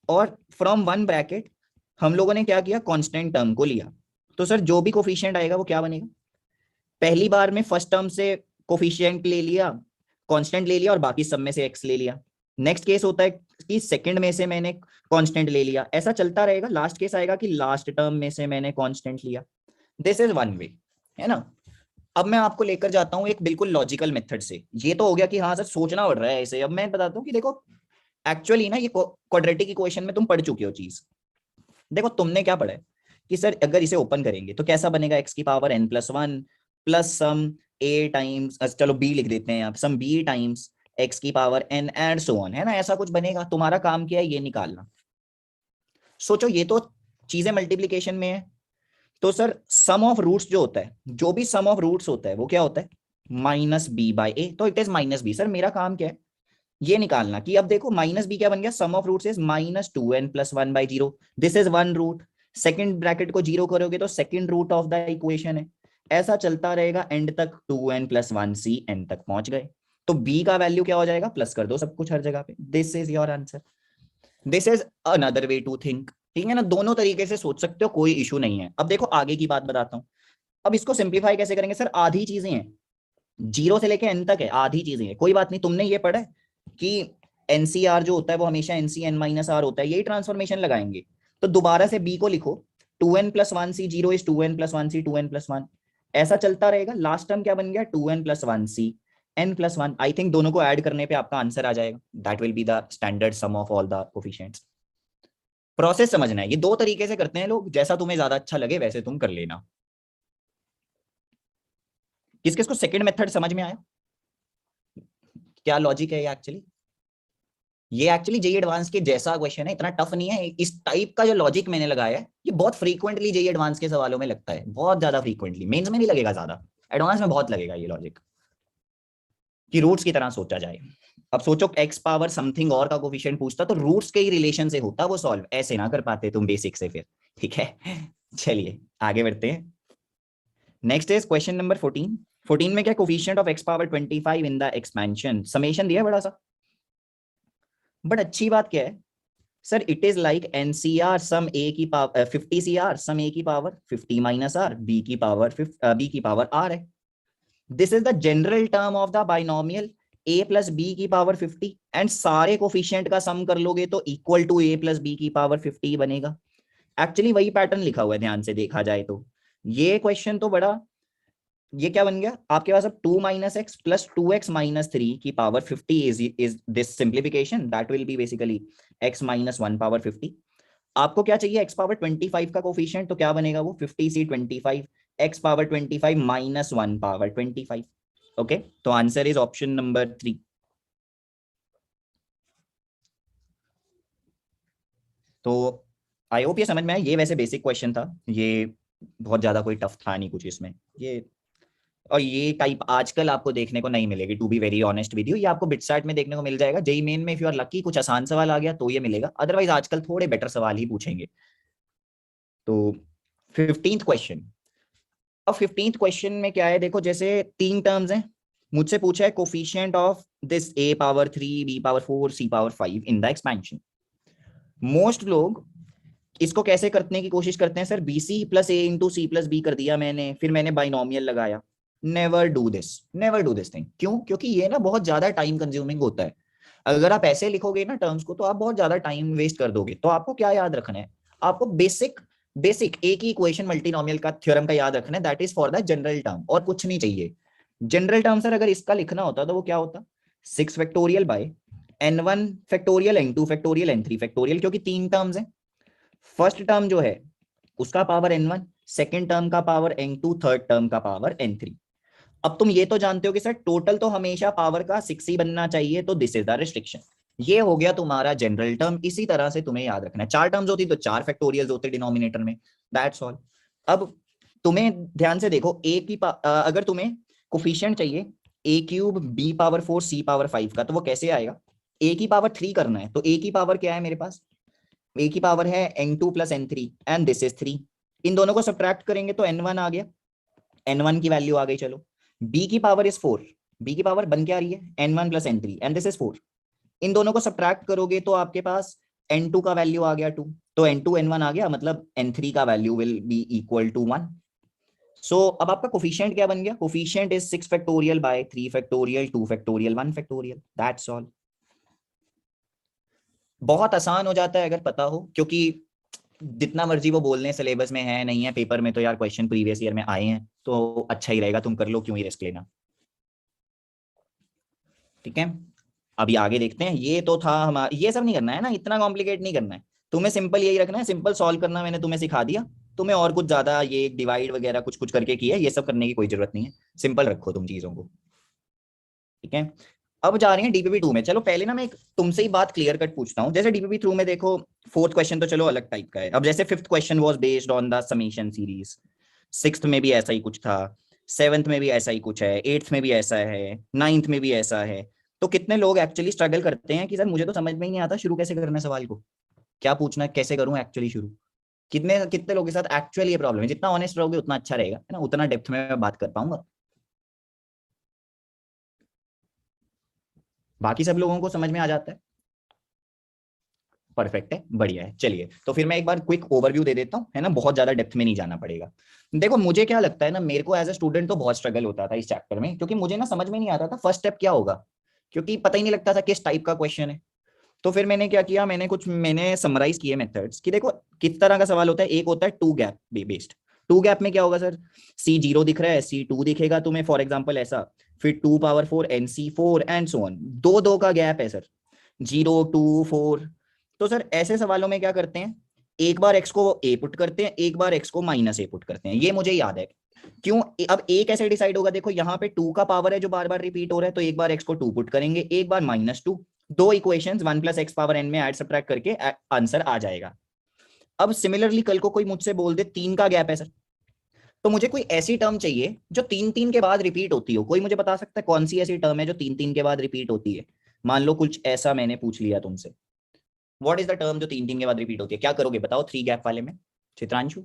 और फ्रॉम वन ब्रैकेट हम लोगों ने क्या किया, कांस्टेंट टर्म को लिया। तो सर जो भी कोफिशिएंट आएगा वो क्या बनेगा, पहली बार में फर्स्ट टर्म से कोफिशिएंट ले लिया, कांस्टेंट ले लिया और बाकी सब में से x ले लिया। नेक्स्ट केस होता है कि सेकंड में से मैंने कांस्टेंट ले लिया, ऐसा चलता रहेगा। लास्ट केस आएगा कि लास्ट टर्म में से मैंने कांस्टेंट लिया। दिस इज वन वे, है ना। अब मैं आपको लेकर जाता हूं एक बिल्कुल लॉजिकल मेथड से। ये तो हो गया कि हाँ सर सोचना पड़ रहा है ऐसे। अब मैं बताता हूँ कि देखो एक्चुअली ना ये क्वाड्रेटिक इक्वेशन में तुम पढ़ चुके हो चीज। देखो तुमने क्या पढ़ा है कि सर अगर इसे ओपन करेंगे तो कैसा बनेगा, x की power n+1 plus some a times, चलो b लिख देते हैं आप, सम b टाइम्स x की power n and so on, है ना, ऐसा कुछ बनेगा। तुम्हारा काम क्या है, ये निकालना। सोचो ये तो चीजें मल्टीप्लीकेशन में है, तो सर सम ऑफ रूट्स जो होता है, जो भी सम ऑफ रूट्स होता है वो क्या होता है, -b/a, तो इट इज -b। सर मेरा काम क्या है, ये निकालना कि अब देखो -b क्या बन गया, sum of roots is -2n+1/0, this is one root. Second bracket को 0 करोगे तो second root of the equation है। ऐसा चलता रहेगा एंड तक, 2n+1c n तक पहुंच गए। तो b का वैल्यू क्या हो जाएगा, प्लस कर दो सब कुछ हर जगह पे। This is your answer. This is another way to think, ठीक है ना। दोनों तरीके से सोच सकते हो, कोई इशू नहीं है। अब देखो आगे की बात बताता हूं। अब इसको सिंप्लीफाई कैसे करेंगे, सर आधी चीजें हैं, 0 से लेके n तक है, आधी चीजें हैं, कोई बात नहीं। तुमने ये पढ़ा है कि NCR जो होता है वो हमेशा NCn-r होता है, यही ट्रांसफॉर्मेशन लगाएंगे। तो दोबारा से b को लिखो, 2n+1c, 0 इज 2n+1c, 2n+1, ऐसा चलता रहेगा। लास्ट टर्म क्या बन गया, 2n+1c n+1। आई थिंक दोनों को ऐड करने पे आपका आंसर आ जाएगा। That will be the standard sum of all the coefficients. Process समझना है, ये दो तरीके से करते हैं लोग, जैसा तुम्हें ज्यादा अच्छा लगे वैसे तुम कर लेना। किस किस को सेकंड मेथड समझ में आया, क्या लॉजिक है ये एक्चुअली जेईई एडवांस के जैसा क्वेश्चन है, इतना टफ नहीं है। इस टाइप का जो लॉजिक मैंने लगाया है ये बहुत फ्रीक्वेंटली जेईई एडवांस के सवालों में लगता है, बहुत ज्यादा फ्रीक्वेंटली। मेंस में नहीं लगेगा ज्यादा, एडवांस में बहुत लगेगा ये लॉजिक, कि रूट्स की तरह सोचा जाए। अब सोचो x पावर समथिंग और का कोफिशिएंट पूछता तो रूट्स के ही रिलेशन से होता वो सॉल्व, ऐसे ना कर पाते तुम बेसिक से फिर, ठीक है। चलिए आगे बढ़ते हैं। नेक्स्ट इज क्वेश्चन नंबर 14 में क्या, coefficient of x power 25 in the expansion, summation दिया बड़ा सा। बट अच्छी बात क्या है sir, it is like NCR sum a की पावर 50 CR सम a की पावर 50 -r b की पावर r है। This is the general term of the binomial a plus b की पावर 50, एंड सारे कोफिशिएंट का सम कर लोगे तो equal to a plus b की पावर 50 बनेगा। एक्चुअली वही पैटर्न लिखा हुआ है, ध्यान से देखा जाए तो। ये क्वेश्चन तो बड़ा, ये क्या बन गया आपके पास, अब 2 - x प्लस 2x - 3 की power 50 is this simplification, that will B basically x - 1 power 50। आपको क्या चाहिए, x पावर 25 का कोफिशिएंट, तो क्या बनेगा वो 50c25, x power 25 - 1 power 25। Okay, तो आंसर इज ऑप्शन नंबर 3। तो आई होप ये समझ में आया। ये वैसे बेसिक क्वेश्चन था, ये बहुत ज्यादा कोई टफ था नहीं कुछ इसमें ये। और ये टाइप आजकल आपको देखने को नहीं मिलेगी, to be very honest with you. ये आपको बिटसैट में देखने को मिल जाएगा, जेईई मेन में इफ यू आर लकी कुछ आसान सवाल आ गया तो ये मिलेगा, अदरवाइज आजकल थोड़े बेटर सवाल ही पूछेंगे। तो 15th क्वेश्चन। अब 15th क्वेश्चन में क्या है, देखो जैसे 3 टर्म्स हैं, मुझसे पूछा है coefficient of this a power 3 b power 4 c power 5 in the expansion. Most लोग इसको कैसे करने की कोशिश करते हैं, sir bc plus a into c plus b कर दिया मैंने, फिर मैंने बाइनोमियल लगाया। Never do this thing. क्यों? क्योंकि ये ना बहुत ज्यादा टाइम कंज्यूमिंग होता है। अगर आप ऐसे लिखोगे ना टर्म्स को तो आप बहुत ज्यादा टाइम वेस्ट कर दोगे। तो आपको क्या याद रखना है, आपको बेसिक एक ही इक्वेशन मल्टीनोमियल का थ्योरम का याद रखना है, that is for the general term, और कुछ नहीं चाहिए। जनरल टर्म सर अगर इसका लिखना होता तो वो क्या होता, 6 factorial bye n1 factorial n2 factorial n3 factorial, क्योंकि 3 टर्म्स हैं। फर्स्ट टर्म जो है उसका पावर n1, सेकेंड टर्म का पावर n2, थर्ड टर्म का पावर n3। अब तुम ये तो जानते हो कि सर टोटल तो हमेशा पावर का 6 ही बनना चाहिए, तो दिस इज द रिस्ट्रिक्शन। ये हो गया तुम्हारा जनरल टर्म। इसी तरह से तुम्हें याद रखना है, 4 टर्म्स होती तो 4 फैक्टोरियल्स होते डिनोमिनेटर में, दैट्स ऑल। अब तुम्हें ध्यान से देखो, अगर तुम्हें कोफिशिएंट चाहिए a³ b power 4 c power 5 का, तो वो कैसे आएगा, a की पावर 3 करना है, तो a की पावर क्या है मेरे पास, a की पावर है n2 plus n3 and this is 3। इन दोनों को सब्ट्रैक्ट करेंगे तो n1 आ गया, n1 की वैल्यू आ गई। चलो b की पावर इज 4, b की पावर बन क्या रही है n1 plus n3 and this is 4। इन दोनों को सब्ट्रैक्ट करोगे तो आपके पास n2 का वैल्यू आ गया 2, तो n2 n1 आ गया, मतलब n3 का value will be equal to 1। So अब आपका कोफिशिएंट क्या बन गया, coefficient is 6 factorial by 3 factorial 2 factorial 1 factorial, that's all. बहुत आसान हो जाता है अगर पता हो, क्योंकि जितना मर्जी वो बोल लें सिलेबस में है नहीं है, पेपर में तो यार क्वेश्चन प्रीवियस ईयर में आए हैं, तो अच्छा ही रहेगा, तुम कर लो, क्यों ही रिस्क लेना। ठीक है, अभी आगे देखते हैं। ये तो था हमारा, ये सब नहीं करना है ना, इतना कॉम्प्लिकेट नहीं करना है, तुम्हें सिंपल यही रखना है, सिंपल सॉल्व करना मैंने तुम्हें सिखा दिया, तुम्हें और कुछ ज्यादा ये डिवाइड वगैरह कुछ कुछ करके किया, ये सब करने की कोई जरूरत नहीं है, सिंपल रखो तुम चीजों को। ठीक है, अब जा रहे हैं डीपीपी 2 में। चलो पहले ना मैं एक तुमसे ही बात क्लियर कट पूछता हूँ, जैसे डीपीपी 2 में देखो फोर्थ क्वेश्चन तो चलो अलग टाइप का है, अब जैसे fifth question was based on the summation series, sixth में भी ऐसा ही कुछ था, सेवंथ में भी ऐसा ही कुछ है, एट्थ में भी ऐसा है, नाइन्थ में भी ऐसा है। तो कितने लोग एक्चुअली स्ट्रगल करते हैं कि सर मुझे तो समझ में ही नहीं आता शुरू कैसे करना है सवाल को, क्या पूछना है, कैसे करूं एक्चुअली शुरू। कितने कितने लोगों के साथ एक्चुअली ये प्रॉब्लम है, जितना ऑनेस्ट रहोगे उतना अच्छा रहेगा, है ना, उतना डेप्थ में मैं बात कर पाऊंगा। बाकी सब लोगों को समझ में आ जाता है, परफेक्ट है, बढ़िया है। चलिए तो फिर मैं एक बार क्विक ओवरव्यू दे देता हूँ, है ना, बहुत ज्यादा डेप्थ में नहीं जाना पड़ेगा। देखो मुझे क्या लगता है ना, मेरे को एज ए स्टूडेंट तो बहुत स्ट्रगल होता था इस चैप्टर में, क्योंकि मुझे ना समझ में नहीं आता था फर्स्ट स्टेप क्या होगा, क्योंकि पता ही नहीं लगता था किस टाइप का क्वेश्चन है। तो फिर मैंने क्या किया, मैंने समराइज किए मेथड्स कि देखो किस तरह का सवाल होता है। एक होता है two gap based, two gap में क्या होगा सर, C0 दिख रहा है, C2 दिखेगा तुम्हें फॉर एग्जांपल ऐसा, फिर 2 power 4 NC4 and so on, दो दो का गैप है सर, 0 2 4। तो सर ऐसे सवालों में क्या करते हैं, एक बार x को a पुट करते हैं, एक बार x को माइनस a पुट करते हैं, ये मुझे याद है। क्यों, अब a कैसे डिसाइड होगा, देखो यहाँ पे 2 का पावर है जो बार बार रिपीट हो रहा है, तो एक बार x को 2 पुट करेंगे, एक बार -2, दो equations 1 plus x power n में ऐड सब्ट्रैक्ट करके आंसर आ जाएगा। अब सिमिलरली कल को कोई मुझसे बोल दे 3 का गैप है सर, तो मुझे कोई ऐसी टर्म चाहिए जो 3 के बाद रिपीट होती हो। कोई मुझे बता सकता है कौन सी ऐसी टर्म है जो 3 के बाद रिपीट होती है। मान लो कुछ ऐसा मैंने पूछ लिया तुमसे, व्हाट इज द टर्म जो 3 के बाद रिपीट होती है, क्या करोगे बताओ 3 गैप वाले में, Chitranshu.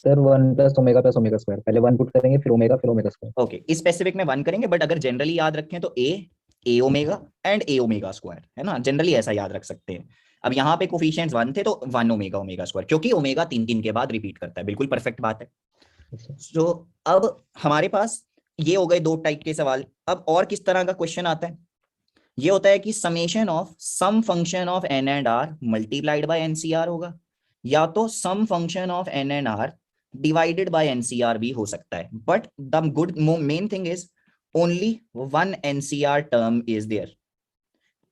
Sir 1 plus omega square, पहले 1 पुट करेंगे फिर ओमेगा स्क्वायर। ओके, इस स्पेसिफिक में 1 करेंगे, बट अगर जनरली याद रखें तो a omega and a omega square, है ना, जनरली ऐसा याद रख सकते हैं। अब यहाँ पे कोफिशिएंट्स 1 थे तो 1 ओमेगा स्क्वायर, क्योंकि ओमेगा 3 के बाद रिपीट करता है, बिल्कुल परफेक्ट बात है। तो अब हमारे पास ये हो गए दो टाइप के सवाल। अब और किस तरह का क्वेश्चन आता है, ये होता है कि summation of some function of n and r multiplied by NCR होगा, या तो some function of n and r divided by NCR भी हो सकता है। But the good main thing is only one NCR term is there,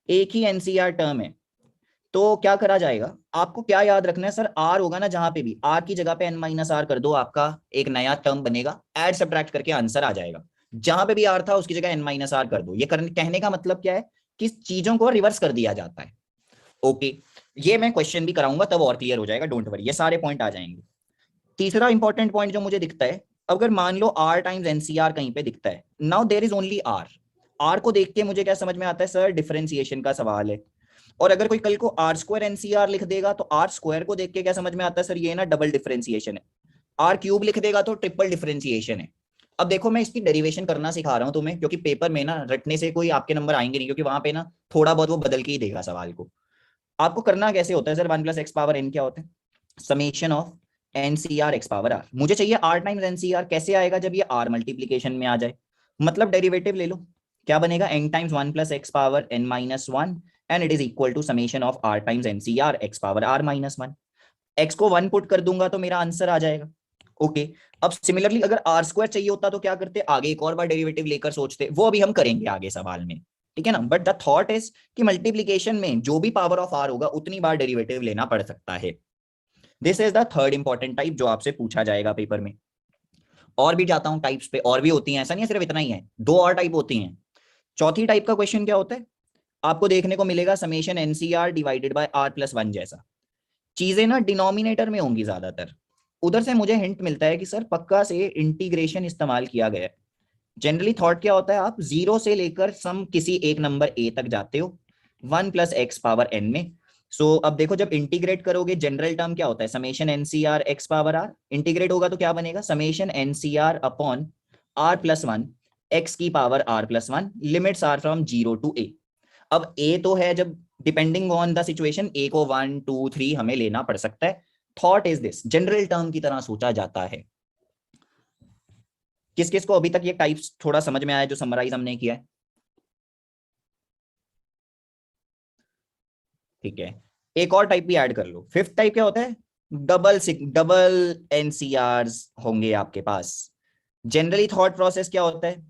एक ही NCR term है। तो क्या करा जाएगा, आपको क्या याद रखना है सर, r होगा ना जहां पे भी, r की जगह पे n-r कर दो, आपका एक नया टर्म बनेगा, ऐड सब्ट्रैक्ट करके आंसर आ जाएगा। जहां पे भी r था उसकी जगह n-r कर दो। ये कहने का मतलब क्या है कि चीजों को रिवर्स कर दिया जाता है। ओके, ये मैं क्वेश्चन भी कराऊंगा तब और क्लियर हो जाएगा, डोंट वरी, ये सारे पॉइंट आ जाएंगे। तीसरा इंपॉर्टेंट पॉइंट जो मुझे दिखता है, अगर मान लो r टाइम्स NCR कहीं पे दिखता है, now there is only r को देख के मुझे क्या समझ में आता है सर, डिफरेंशिएशन का सवाल है। और अगर कोई कल को r² NCR लिख देगा तो r² को देख के क्या समझ में आता है सर, ये ना डबल डिफरेंशिएशन है। r³ लिख देगा तो ट्रिपल डिफरेंशिएशन है। अब देखो मैं इसकी डेरिवेशन करना सिखा रहा हूं तुम्हें, क्योंकि पेपर में ना रटने से कोई आपके नंबर आएंगे नहीं, क्योंकि वहां पे ना थोड़ा बहुत वो बदल के ही देगा सवाल को। आपको करना कैसे होता है sir, 1 plus x power n क्या होता है, summation of NCR x power r। मुझे चाहिए r टाइम्स NCR, कैसे आएगा, जब ये r मल्टीप्लीकेशन में आ जाए, मतलब डेरिवेटिव ले लो, क्या बनेगा, n times 1 plus x power n-1 and it is equal to summation of r times NCR x power r-1। x को 1 पुट कर दूंगा तो मेरा आंसर आ जाएगा। ओके, अब सिमिलरली अगर r² चाहिए होता तो क्या करते, आगे एक और बार डेरिवेटिव लेकर सोचते, वो अभी हम करेंगे आगे सवाल में, ठीक है ना। बट द थॉट इज कि मल्टीप्लीकेशन में जो भी पावर ऑफ r होगा उतनी बार डेरिवेटिव लेना पड़ सकता है। This is the third important type जो आपसे पूछा जाएगा पेपर में। और भी जाता हूं टाइप्स पे, और भी होती हैं, ऐसा नहीं है सिर्फ इतना ही है, दो और टाइप होती हैं। चौथी टाइप का क्वेश्चन क्या होता है, आपको देखने को मिलेगा summation NCR divided by r+1 जैसा। चीजें ना डिनोमिनेटर में होंगी ज्यादातर, उधर से मुझे हिंट मिलता है कि सर पक्का से इंटीग्रेशन इस्तेमाल किया गया है। जनरली थॉट क्या होता है, आप 0 से लेकर सम किसी एक नंबर a तक जाते हो 1 प्लस एक्स पावर n में। सो अब देखो जब इंटीग्रेट करोगे जनरल टर्म क्या होता है, summation NCR x power r, integrate होगा तो क्या बनेगा, summation NCR upon r+1 x की power r+1 limits are from 0 to a। अब a तो है, जब depending on the situation a को 1 2 3 हमें लेना पड़ सकता है। Thought is this, general term की तरह सोचा जाता है। किस किस को अभी तक ये टाइप्स थोड़ा समझ में आया जो समराइज हमने किया है? ठीक है, एक और टाइप भी ऐड कर लो। फिफ्थ टाइप क्या होता है? डबल एनसीआरस होंगे आपके पास। जनरली थॉट प्रोसेस क्या होता है,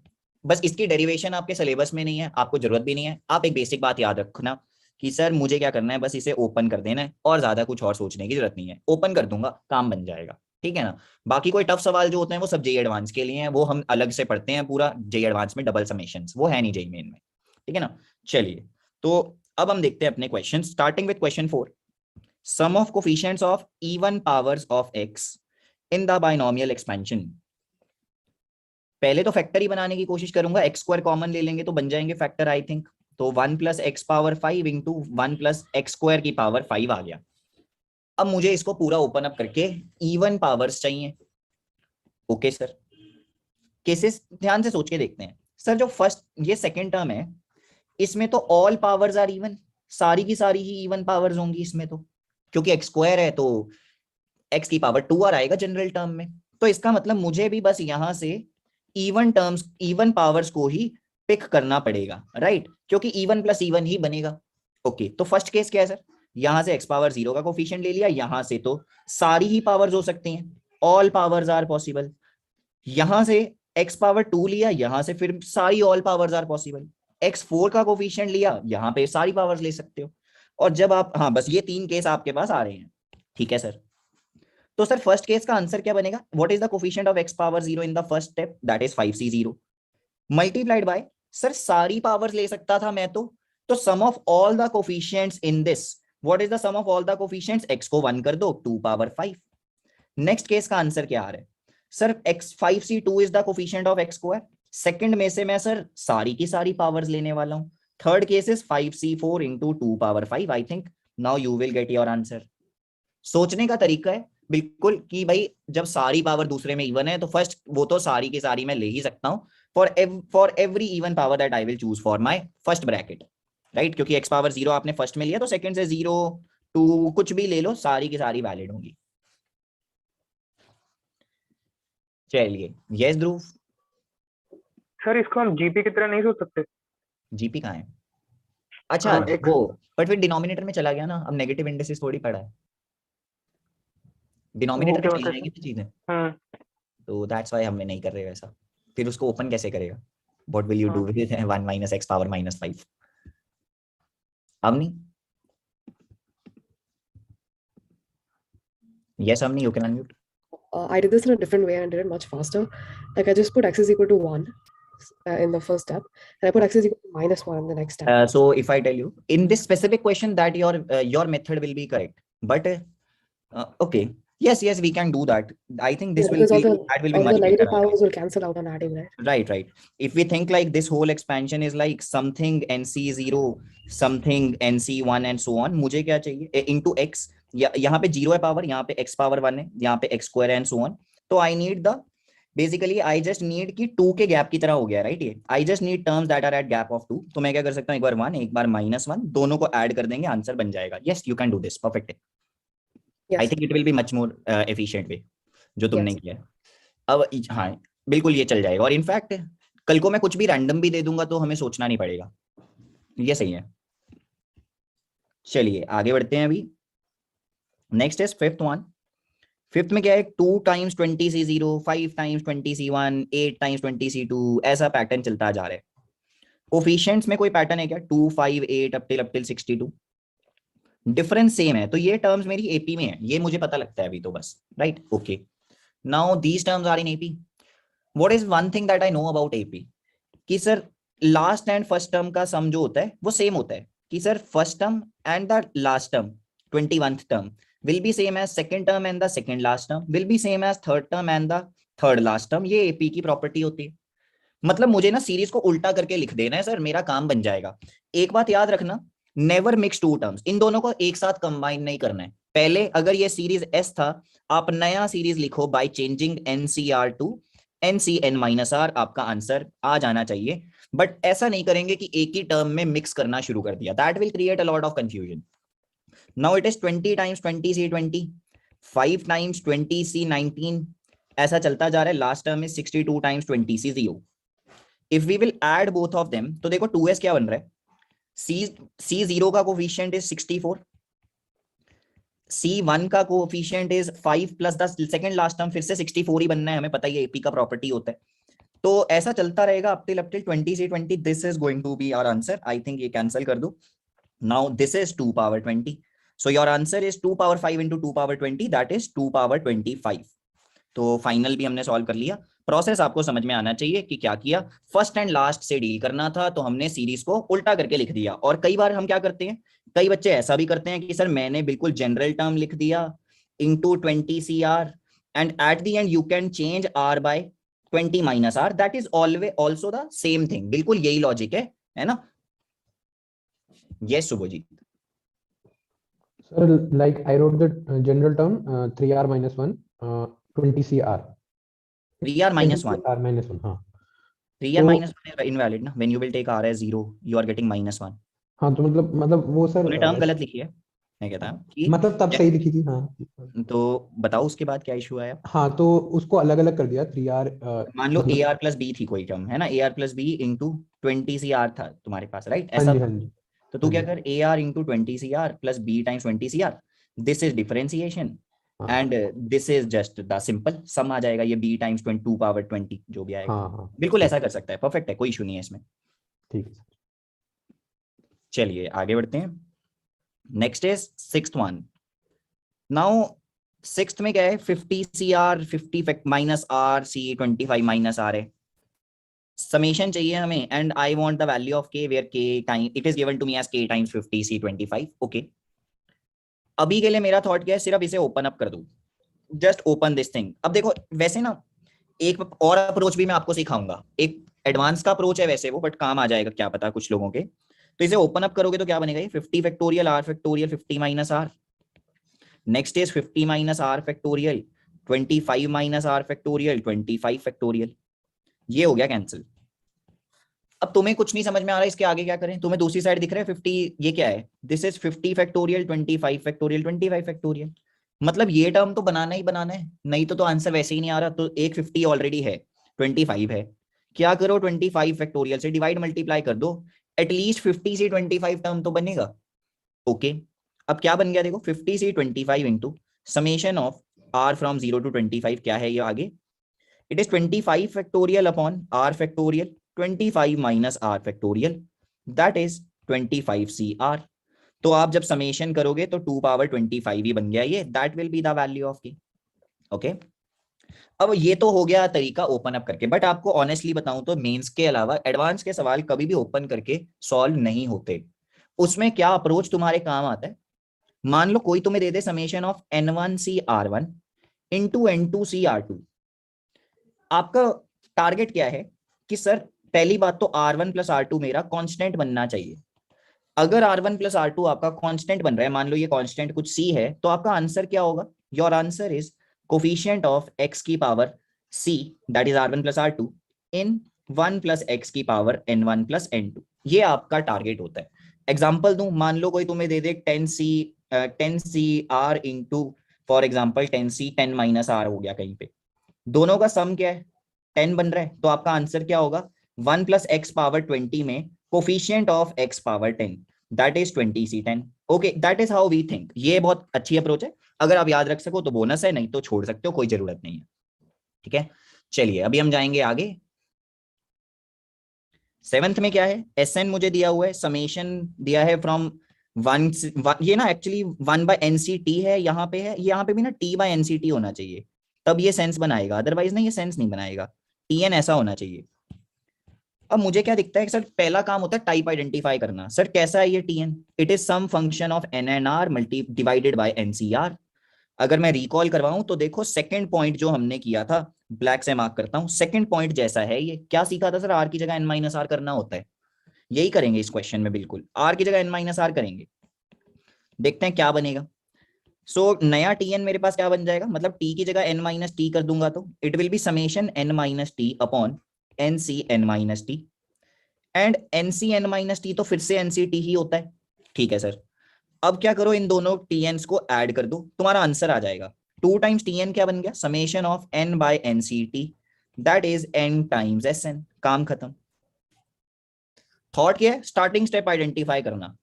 बस इसकी डेरिवेशन आपके सिलेबस में नहीं है, आपको जरूरत भी नहीं है। आप एक बेसिक बात याद रखना कि सर मुझे क्या करना है, बस इसे ओपन कर देना है और ज्यादा कुछ और सोचने की जरूरत नहीं है। ओपन कर दूंगा, काम बन जाएगा, ठीक है ना। बाकी कोई टफ सवाल जो होते हैं वो सब जेई एडवांस के लिए हैं, वो हम अलग से पढ़ते हैं। पूरा जेई एडवांस में डबल समेशंस वो है नहीं जेई मेन में, ठीक है ना। चलिए, तो अब हम देखते हैं अपने question, starting with question 4। Sum of coefficients of even powers of x in the binomial expansion. पहले तो फैक्टर ही बनाने की कोशिश करूंगा, एक्स स्क्वायर कॉमन ले लेंगे तो बन जाएंगे फैक्टर आई थिंक। तो 1 + x power 5 into 1 + x square की पावर 5 आ गया। अब मुझे इसको पूरा ओपन अप करके इवन पावर्स चाहिए। ओके सर, केसेस ध्यान से सोच के देखते हैं। सर जो फर्स्ट ये सेकंड टर्म है, इसमें तो ऑल पावर्स आर इवन, सारी की सारी ही इवन पावर्स होंगी इसमें तो, क्योंकि x स्क्वायर है तो x की पावर 2 r आएगा जनरल टर्म में। तो इसका मतलब मुझे भी बस यहां से इवन टर्म्स, इवन पावर्स को ही पिक करना पड़ेगा, राइट, क्योंकि इवन प्लस इवन ही बनेगा। ओके, तो फर्स्ट केस क्या है सर, यहां से x पावर 0 का कोफिशिएंट ले लिया, यहां से तो सारी ही पावर्स हो सकती हैं, ऑल पावर्स आर पॉसिबल। यहां से x पावर 2 लिया, यहां से फिर सारी all powers are possible. x4 का कोफिशिएंट लिया, यहां पे सारी पावर्स ले सकते हो। और जब आप, हाँ बस ये 3 केस आपके पास आ रहे हैं, ठीक है सर। तो सर फर्स्ट केस का आंसर क्या बनेगा? What is the coefficient of x power 0 in the first step? That is 5c0 multiplied by, sir सारी पावर्स ले सकता था मैं तो sum of all the coefficients in this, what is the sum of all the coefficients? x को 1 कर दो, 2 power 5। Next case का आंसर क्या आ रहा है? Sir x 5c2 is the coefficient of x square. Second में से मैं सर सारी की सारी पावर्स लेने वाला हूं। Third case is 5c4 into 2 power 5। I think now you will get your answer. सोचने का तरीका है बिल्कुल कि भाई जब सारी पावर दूसरे में इवन है तो फर्स्ट वो तो सारी की सारी मैं ले ही सकता हूं for every even power that I will choose for my first bracket, right, क्योंकि x पावर 0 आपने फर्स्ट में लिया तो सेकंड से 0 2 कुछ भी ले लो, सारी की सारी वैलिड होंगी। चलिए, यस ध्रुव। सर इसको हम जीपी की तरह नहीं सोच सकते? जीपी कहाँ है? अच्छा हाँ, वो, बट फिर डिनोमिनेटर में चला गया ना, अब नेगेटिव इंडिसेस थोड़ी पड़ा है, डिनोमिनेटर में क्या चली होता है जाएंगी चीजें, हाँ, तो दैट्स व्हाई हमने नहीं कर रहे वैसा। फिर उसको ओपन कैसे करेगा? व्हाट विल यू हाँ। Do with 1 - x power -5? Avni, yes Avni, you can unmute. I did this in a different way and did it much faster. Like I just put x is equal to 1 in the first step, and I put x is equal to -1 in the next step. So if I tell you in this specific question that your method will be correct, but okay, yes, we can do that. I think this will because be, all that will be the much negative better. powers will cancel out on adding, right? Right. If we think like this whole expansion is like something nc0, something nc1 and so on, मुझे क्या चाहिए into x, यहाँ पे 0 है power, यहाँ पे x power 1 है, यहाँ पे x square and so on. तो I need the, basically I just need कि 2 के गैप की तरह हो गया, राइट। ये I just need terms that are at gap of 2। तो मैं क्या कर सकता हूँ, एक बार 1 एक बार -1, दोनों को ऐड कर देंगे, आंसर बन जाएगा। Yes, you can do this, perfect. I think it will be much more efficient way जो तुमने किया है। अब हाँ बिल्कुल ये चल जाएगा, और इनफैक्ट कल को मैं कुछ भी रैंडम भी दे दूंगा तो हमें सोचना नहीं पड़ेगा, ये सही है। चलिए आगे बढ़ते हैं। अभी next is fifth one. Fifth में क्या है, 2 × 20c0, 5 × 20c1, 8 × 20c2, ऐसा पैटर्न चलता जा रहा है। कोफिशिएंट्स में कोई पैटर्न है क्या? 2 5 8 अप टिल 62। डिफरेंस सेम है, तो ये टर्म्स मेरी एपी में है, ये मुझे पता लगता है अभी तो बस, right. Okay, now these terms are in AP. What is one thing that I know about AP, कि sir last and first term का सम जो होता है वो सेम होता है, कि sir first term and the last term 21th term will be same as second term and the second last term will be same as third term and the third last term। ये AP की property होती है। मतलब मुझे ना series को उल्टा करके लिख देना है सर, मेरा काम बन जाएगा। एक बात याद रखना, नेवर मिक्स 2 टर्म्स, इन दोनों को एक साथ कंबाइन नहीं करना है। पहले अगर ये सीरीज एस था, आप नया सीरीज लिखो by changing NCR to NCN-R आपका आंसर आ जाना चाहिए, बट ऐसा नहीं करेंगे कि एक ही टर्म में मिक्स करना शुरू कर दिया, that will create a lot of confusion. Now it is 20 times 20C 20, 5 times 20C 19, ऐसा चलता जा रहा है। Last term is 62 times 20C 0। If we will add both of them तो देखो 2s क्या बन रहा है, C0 का कोफिशिएंट इज 64, C1 का coefficient is 5 plus the second last term फिर से 64 ही बनना है, हमें पता ही है एपी का प्रॉपर्टी होता है। तो ऐसा चलता रहेगा up till 20C 20। This is going to be our answer. I think ये कैंसिल कर दो। Now this is 2 power 20, so your answer is 2 power 5 into 2 power 20, that is 2 power 25। तो फाइनल भी हमने सॉल्व कर लिया। प्रोसेस आपको समझ में आना चाहिए कि क्या किया, फर्स्ट एंड लास्ट से डील करना था तो हमने सीरीज को उल्टा करके लिख दिया। और कई बार हम क्या करते हैं, कई बच्चे ऐसा भी करते हैं कि सर मैंने बिल्कुल जनरल टर्म लिख दिया into 20CR and at the end you can change R by 20 minus R, that is always also the same thing। बिल्कुल यही लॉजिक है ना? Yes Subhajit. Sir, like I wrote the general term 3R minus 1, 20CR. 3R minus 1, 20R minus 1, हाँ 3R तो minus 1 is invalid ना, when you will take R as 0 you are getting minus 1। हाँ तो मतलब वो सर तूने टर्म गलत लिखी है, मैं कहता हूँ कि मतलब तब सही लिखी थी, हाँ तो बताओ उसके बाद क्या इशू आया। हाँ तो उसको अलग अलग कर दिया 3R। मान लो AR प्लस B थी कोई टर्म, है ना, AR plus B into 20CR था तुम्हारे पास, राइट? हाँ ऐसा जी हाँ जी तो तू क्या कर, AR into 20CR plus B times 20CR, this is differentiation हाँ and this is just the simple sum आ जाएगा, ये B टाइम्स 2 पावर 20 जो भी आएगा। हाँ हाँ बिल्कुल ऐसा कर सकता है, परफेक्ट है, कोई इशू नहीं है इसमें। ठीक है। चलिए आगे बढ़ते हैं। Next is sixth one. Now sixth में क्या है, 50CR 50 minus R C 25 minus R है। समेशन चाहिए हमें and I want the value of k where k time it is given to me as k times 50C 25। Okay, अभी के लिए मेरा थॉट क्या है, सिर्फ इसे ओपन अप कर दूं, जस्ट ओपन दिस थिंग। अब देखो वैसे ना एक और अप्रोच भी मैं आपको सिखाऊंगा, एक एडवांस का अप्रोच है वैसे वो, बट काम आ जाएगा क्या पता कुछ लोगों के। तो इसे ओपन अप करोगे तो क्या बनेगा, ये 50 factorial R factorial 50 minus R, next is 50 minus R factorial 25 minus R factorial 25 factorial. ये हो गया कैंसिल। अब तुम्हें कुछ नहीं समझ में आ रहा है इसके आगे क्या करें, तुम्हें दूसरी साइड दिख रहा है 50, ये क्या है, this is 50 factorial 25 factorial 25 factorial. मतलब ये टर्म तो बनाना ही बनाना है, नहीं तो आंसर वैसे ही नहीं आ रहा। तो एक 50 ऑलरेडी है, 25 है, क्या करो 25 फैक्टोरियल से डिवाइड मल्टीप्लाई कर दो, एटलीस्ट 50 से 25 टर्म तो बनेगा। ओके, अब क्या बन गया देखो, 50 से 25 into summation of R from 0 to 25 क्या है ये आगे, it is 25 factorial upon R factorial 25 minus R factorial, that is 25CR। तो आप जब समेशन करोगे तो 2 पावर 25 ही बन गया ये, that will be the value of k। Okay, अब ये तो हो गया तरीका ओपन अप करके, बट आपको ऑनेस्टली बताऊं तो मेंस के अलावा एडवांस के सवाल कभी भी ओपन करके सॉल्व नहीं होते। उसमें क्या अप्रोच तुम्हारे काम आता है, मान लो कोई तुम्हें दे दे summation of N1CR1 into N2CR2। आपका टारगेट क्या है कि सर पहली बात तो R1 प्लस R2 मेरा कांस्टेंट बनना चाहिए। अगर R1 प्लस R2 आपका कांस्टेंट बन रहा है, मान लो ये कांस्टेंट कुछ C है, तो आपका आंसर क्या होगा, your answer is coefficient of x की power C that is R1 plus R2 in 1 plus x की पावर N1 प्लस N2। ये आपका टारगेट होता है। एग्जाम्पल दूं, मान लो कोई तुम्हें दे दे 10CR into for example 10C 10 minus R हो गया कहीं पे, दोनों का सम क्या है 10 बन रहा है, तो आपका आंसर क्या होगा 1 प्लस x पावर 20 में coefficient of x power 10 that is 20C10। Okay, that is how we think. ये बहुत अच्छी अप्रोच है, अगर आप याद रख सको तो बोनस है, नहीं तो छोड़ सकते हो, कोई जरूरत नहीं है। ठीक है, चलिए अभी हम जाएंगे आगे। 7th में क्या है, Sn मुझे दिया हुआ है, समेशन दिया है फ्रॉम 1, ये ना एक्चुअली 1 बाय NCT है, यहाँ पे है, यहाँ पे भी ना T बाय NCT होना चाहिए, तब ये सेंस बनाएगा, अदरवाइज ना ये सेंस नहीं बनाएगा। TN ऐसा होना चाहिए। अब मुझे क्या दिखता है सर, पहला काम होता है टाइप आइडेंटिफाई करना। सर कैसा है ये TN, it is some function of NNR multi divided by NCR। अगर मैं रिकॉल करवाऊं तो देखो सेकंड पॉइंट जो हमने किया था, ब्लैक से मार्क करता हूं, सेकंड पॉइंट जैसा है ये। क्या सीखा था सर, R की जगह N माइनस R करना होता है, यही करेंगे इस क्वेश्चन में, बिल्कुल R की जगह N माइनस R करेंगे। देखते हैं क्या बनेगा। सो नया tn मेरे पास क्या बन जाएगा, मतलब t की जगह n माइनस टी कर दूंगा तो it will be summation n minus T upon nc n minus T, and nc n minus T तो फिर से nc t ही होता है। ठीक है सर, अब क्या करो, इन दोनों tn's को ऐड कर दो, तुम्हारा आंसर आ जाएगा। 2 टाइम्स tn क्या बन गया, summation of n by nc t, that is n times sn। काम खत्म। थॉट क्या है, स्टार्टिंग स्टेप आइडेंटिफाई करना।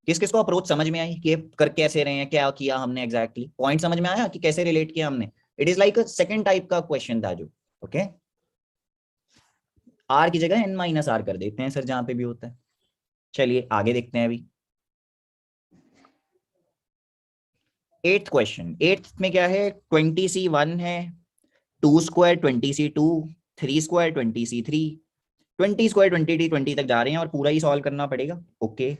किस किस को अप्रोच समझ में आई कि ये कर कैसे रहे हैं, क्या किया हमने एग्जैक्टली, पॉइंट समझ में आया कि कैसे रिलेट किया हमने। It is like second type का क्वेश्चन था जो, ओके। आर की जगह n माइनस आर कर देते हैं सर जहां पे भी होता है। चलिए आगे देखते हैं अभी। 8th क्वेश्चन, 8th में क्या है, 20c1 है, 2 square 20c2, 3 square 20c3, 20 square 20t, 20 तक जा रहे हैं और पूरा ही सॉल्व करना पड़ेगा। ओके,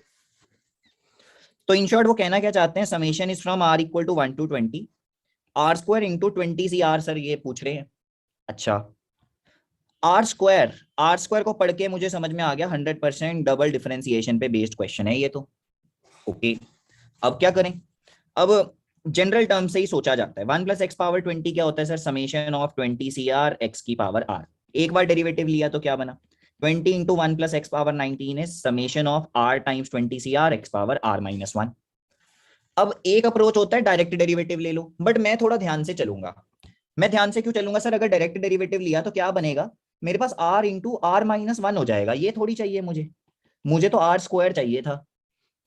तो इन शॉर्ट वो कहना क्या चाहते हैं, summation is from r equal to 1 to 20 R square into 20c r, sir ये पूछ रहे हैं। अच्छा, आर स्क्वायर को पढ़ के मुझे समझ में आ गया 100% डबल डिफरेंशिएशन पे बेस्ड क्वेश्चन है ये तो। ओके, अब क्या करें, अब जनरल टर्म से ही सोचा जाता है। 1 प्लस एक्स पावर 20 क्या होता है sir, summation of 20cr x की पावर r। एक बार डेरिवेटिव लिया तो क्या बना, 20 into 1 plus x power 19 is summation of r times 20cr x power r minus 1। अब एक अप्रोच होता है डायरेक्ट डेरिवेटिव ले लो, बट मैं थोड़ा ध्यान से चलूंगा। मैं ध्यान से क्यों चलूंगा सर, अगर डायरेक्ट डेरिवेटिव लिया तो क्या बनेगा, मेरे पास r इंटू आर माइनस 1 हो जाएगा। ये थोड़ी चाहिए मुझे तो r स्क्वायर चाहिए था।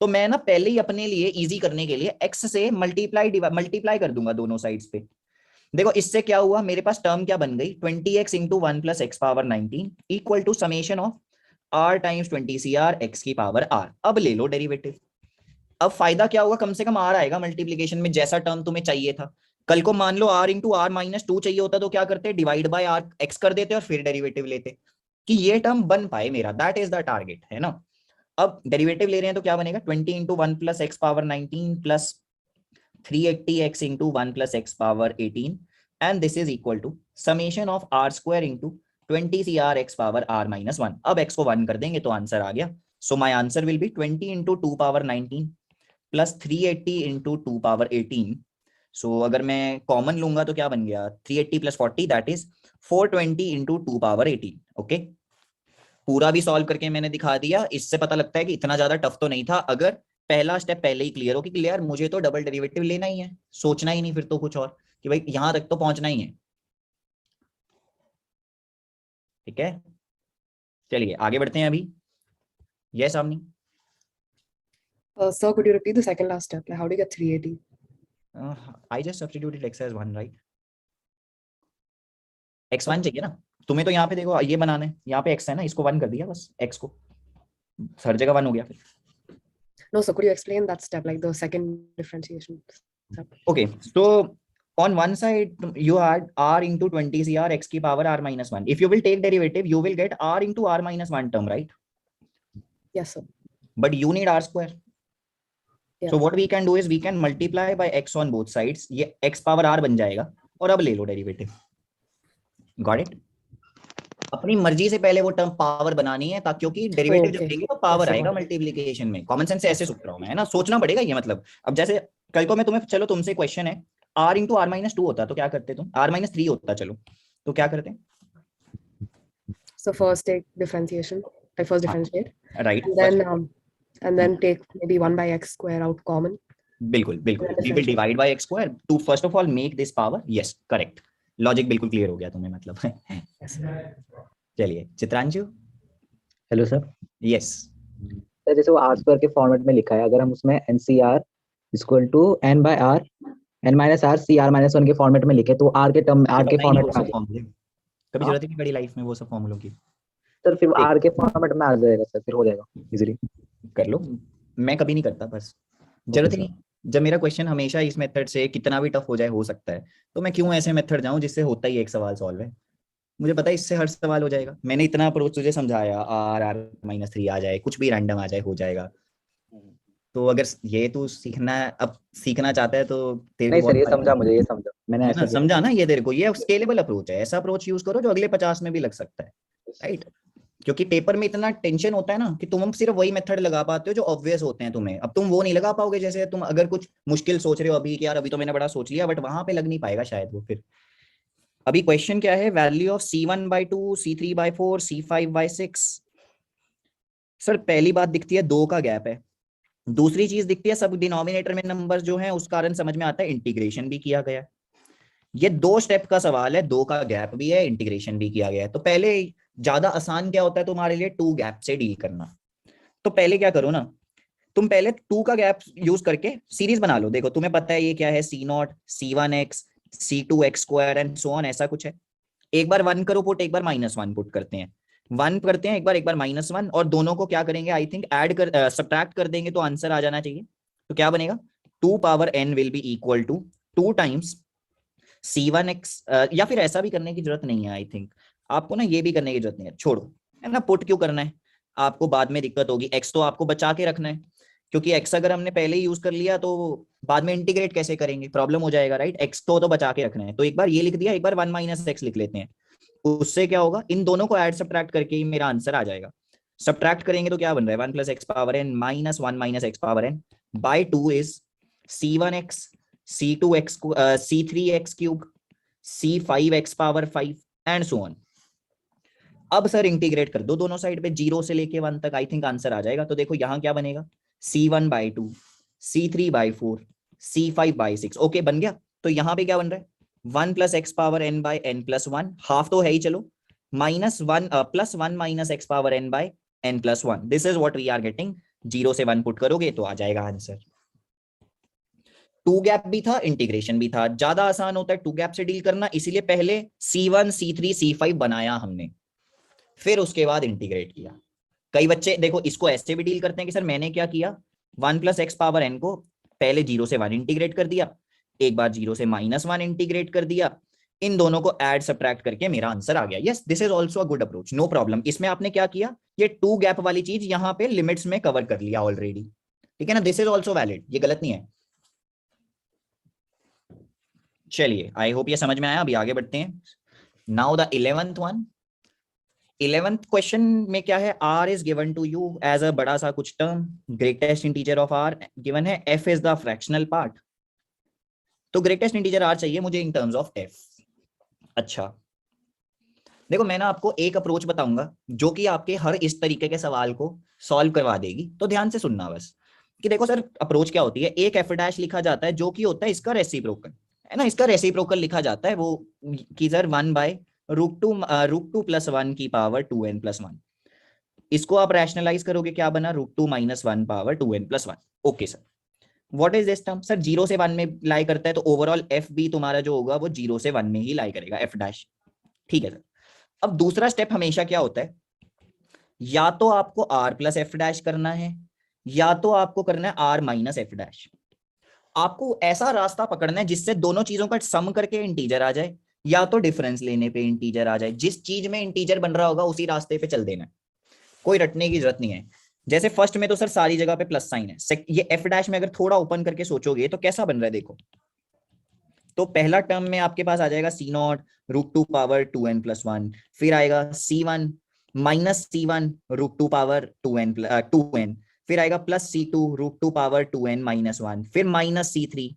तो मैं ना पहले ही अपने लिए इजी करने के लिए x से मल्टीप्लाई कर दूंगा दोनों साइड्स पे। देखो इससे क्या हुआ, मेरे पास टर्म क्या बन गई, 20x into 1 plus x power 19 equal to summation of r times 20cr x की पावर r। अब ले लो डेरिवेटिव। अब फायदा क्या होगा, कम से कम r आएगा मल्टीप्लीकेशन में, जैसा टर्म तुम्हें चाहिए था। कल को मान लो r इंटू आर माइनस 2 चाहिए होता तो क्या करते, डिवाइड बाय r x कर देते और फिर डेरिवेटिव लेते, कि ये टर्म बन पाए मेरा। दैट इज द टारगेट, है ना। अब डेरिवेटिव ले रहे हैं तो क्या बनेगा, 20 into 1 plus x power 19 plus 380x into 1 plus x power 18, and this is equal to summation of r square into 20cr x power r minus 1। अब x को 1 कर देंगे तो आंसर आ गया। So my answer will be 20 into 2 power 19 plus 380 into 2 power 18। So अगर मैं common लूंगा तो क्या बन गया, 380 plus 40 that is 420 into 2 power 18। Okay, पूरा भी सॉल्व करके मैंने दिखा दिया। इससे पता लगता है कि इतना ज्यादा टफ तो नहीं था, अगर पहला स्टेप पहले ही क्लियर हो कि यार मुझे तो डबल डेरिवेटिव लेना ही है, सोचना ही नहीं फिर तो कुछ और, कि भाई यहां तक तो पहुंचना ही है। ठीक है, चलिए आगे बढ़ते हैं अभी। Yes Amni. Sir, could you repeat the second last step? Like, how do you get 380? I just substituted x as 1, right? x1 चाहिए ना तुम्हें, तो यहाँ पे देखो ये बनाना है, यहाँ पे x है ना, इसको 1 कर दिया बस, x को हर जगह 1 हो गया फिर। No, sir, could you explain that step, like the second differentiation step? Okay, so on one side you had r into 20cr x की power r minus 1. If you will take derivative, you will get r into r minus 1 term, right? Yes, sir. But you need r square. Yeah. So what we can do is we can multiply by x on both sides. ये x power r बन जाएगा और अब ले लो derivative. Got it? अपनी मर्जी से पहले वो टर्म पावर बनानी है, ताकि क्योंकि डेरिवेटिव जब लेंगे तो पावर आएगा मल्टीप्लिकेशन में। कॉमन सेंस से ऐसे सोच रहा हूं मैं, है ना, सोचना पड़ेगा ये। मतलब अब जैसे कल को मैं तुम्हें, चलो तुमसे क्वेश्चन है r इंटू आर माइनस 2 होता तो क्या करते तुम, r माइनस 3 होता चलो तो क्या करते। So first take differentiation, like first differentiate, right, and then take maybe 1 by x square out common. बिल्कुल we will divide by x square to first of all make this power. Yes, correct. Logic बिल्कुल clear हो गया तुम्हें, मतलब। चलिए Chitranshu. Hello sir. Yes sir, जैसे वो are square के फॉर्मेट में लिखा है, अगर हम उसमें NCR equal to n by r n minus r CR minus 1 के फॉर्मेट में लिखे तो r के टर्म r के फॉर्मेट में आ जाएगा। कभी जरूरत ही नहीं पड़ी लाइफ में वो सब फॉर्मूलों की। सर फिर r के फॉर्मेट में आ जाएगा सर, फिर हो जाएगा इजीली। कर लो, मैं कभी नहीं करता, बस जरूरत ही नहीं। जब मेरा क्वेश्चन हमेशा इस मेथड से कितना भी टफ हो जाए हो सकता है, तो मैं क्यों ऐसे मेथड जाऊं जिससे होता ही एक सवाल सॉल्व है। मुझे पता है इससे हर सवाल हो जाएगा। मैंने इतना अप्रोच तुझे समझाया, r माइनस 3 आ जाए, कुछ भी रैंडम आ जाए, हो जाएगा। तो अगर ये तू सीखना चाहता है तो तेरे नहीं को सर, ये समझा मुझे, ये समझा मैंने, ऐसा समझा ना। ये तेरे को ये स्केलेबल अप्रोच है, ऐसा अप्रोच यूज करो जो अगले 50 में भी लग सकता है, राइट। क्योंकि पेपर में इतना टेंशन होता है ना कि तुम सिर्फ वही मेथड लगा पाते हो जो ऑब्वियस होते हैं तुम्हें, अब तुम वो नहीं लगा पाओगे। जैसे तुम अगर कुछ मुश्किल सोच रहे हो अभी कि यार अभी तो मैंने बड़ा सोच लिया, बट वहां पे लग नहीं पाएगा शायद वो। फिर अभी क्वेश्चन क्या है, value of C1/2, C3/4, C5/6। Sir पहली बात दिखती है 2 का गैप है, दूसरी चीज दिखती है सब डिनोमिनेटर में नंबर जो है उस कारण समझ में आता है इंटीग्रेशन भी किया गया है। ये 2 स्टेप का सवाल है, 2 का गैप भी है, इंटीग्रेशन भी किया गया है। तो पहले ज्यादा आसान क्या होता है तुम्हारे लिए, 2 गैप से डील करना। तो पहले क्या करो ना, तुम पहले 2 का गैप यूज करके सीरीज बना लो। देखो तुम्हें पता है ये क्या है, C0, C1x, C2x² and so on, ऐसा कुछ है। एक बार 1 करो पुट, एक बार -1 पुट करते हैं, 1 करते हैं, एक बार -1, और दोनों को क्या करेंगे, आई थिंक ऐड कर सब्ट्रैक्ट कर देंगे तो आंसर आ जाना चाहिए। तो क्या बनेगा, 2 power n will be equal to 2 times C1x, या फिर ऐसा भी करने की जरूरत नहीं है, आई थिंक आपको ना ये भी करने की जरूरत नहीं है, छोड़ो, है ना। पुट क्यों करना है, आपको बाद में दिक्कत होगी। x तो आपको बचा के रखना है, क्योंकि x अगर हमने पहले ही यूज कर लिया तो बाद में इंटीग्रेट कैसे करेंगे, प्रॉब्लम हो जाएगा, राइट। x तो बचा के रखना है, तो एक बार ये लिख दिया, एक बार 1 - x लिख लेते हैं। उससे क्या होगा, इन दोनों को ऐड सब्ट्रैक्ट करके ही मेरा आंसर आ जाएगा। सब्ट्रैक्ट करेंगे तो क्या बन रहा है, 1 + x power n - 1 - x power n by 2 is C1x, C2x, C3x³ C5x power 5 and so on. अब सर इंटीग्रेट कर दो दोनों साइड पे, 0 से लेके 1 तक, आई थिंक आंसर आ जाएगा। तो देखो यहाँ क्या बनेगा, C1/2, C3/4, C5/6। ओके बन गया। तो यहाँ पे क्या बन रहा है, 1 + x power n by n + 1, half तो है ही, चलो, -1 + 1 - x power n by n + 1। This is what we are getting. 0 से 1 पुट करोगे तो आ जाएगा आंसर। 2 गैप भी था, इंटीग्रेशन भी था, ज्यादा आसान होता है 2 गैप से डील करना, इसीलिए पहले C1, C3, C5 बनाया हमने, फिर उसके बाद इंटीग्रेट किया। कई बच्चे देखो इसको ऐसे भी डील करते हैं कि सर मैंने क्या किया, 1 + x पावर n को पहले 0 से 1 इंटीग्रेट कर दिया, एक बार 0 से -1 इंटीग्रेट कर दिया, इन दोनों को ऐड सब्ट्रैक्ट करके मेरा आंसर आ गया। Yes, this is also a good approach, no problem. इसमें आपने क्या किया, ये 2 गैप वाली चीज यहाँ पे लिमिट्स में कवर कर लिया ऑलरेडी, ठीक है ना। दिस इज ऑल्सो वैलिड, ये गलत नहीं है। चलिए, आई होप ये समझ में आया। अभी आगे बढ़ते हैं। Now the 11th one. 11th question में क्या है, r is given to you as a बड़ा सा कुछ term, greatest integer of r given है, f is the fractional part. तो ग्रेटेस्ट इंटीजर r चाहिए मुझे इन टर्म्स ऑफ f। अच्छा देखो, मैं ना आपको एक अप्रोच बताऊंगा जो कि आपके हर इस तरीके के सवाल को सॉल्व करवा देगी, तो ध्यान से सुनना बस। कि देखो सर अप्रोच क्या होती है, एक f' लिखा जाता है जो कि होता है इसका रेसिप्रोकल, है ना। इसका रेसिप्रोकल लिखा जाता है वो कि सर 1/√2 + 1 की पावर 2n + 1। इसको आप रैशनलाइज करोगे, क्या बना, √2 - 1 power 2n + 1। Okay sir, what is this term, sir 0 से 1 में लाई करता है, तो ओवरऑल f भी तुम्हारा जो होगा वो 0 से 1 में ही लाई करेगा, f'। ठीक है सर। अब दूसरा स्टेप हमेशा क्या होता है, या तो आपको r + f' करना है, या तो आपको करना है r - f'। आपको ऐसा रास्ता पकड़ना है जिससे दोनों चीजों का सम करके इंटीजर आ जाए, या तो डिफरेंस लेने पे इंटीजर आ जाए। जिस चीज में इंटीजर बन रहा होगा उसी रास्ते पे चल देना है, कोई रटने की जरूरत नहीं है। जैसे फर्स्ट में तो सर सारी जगह पे प्लस साइन है, ये f' में अगर थोड़ा ओपन करके सोचोगे तो कैसा बन रहा है देखो। तो पहला टर्म में आपके पास आ जाएगा C0 √2 पावर 2n + 1, फिर आएगा C1 -C1 √2 पावर 2n, फिर आएगा +C2 √2 पावर 2n - 1, फिर -C3।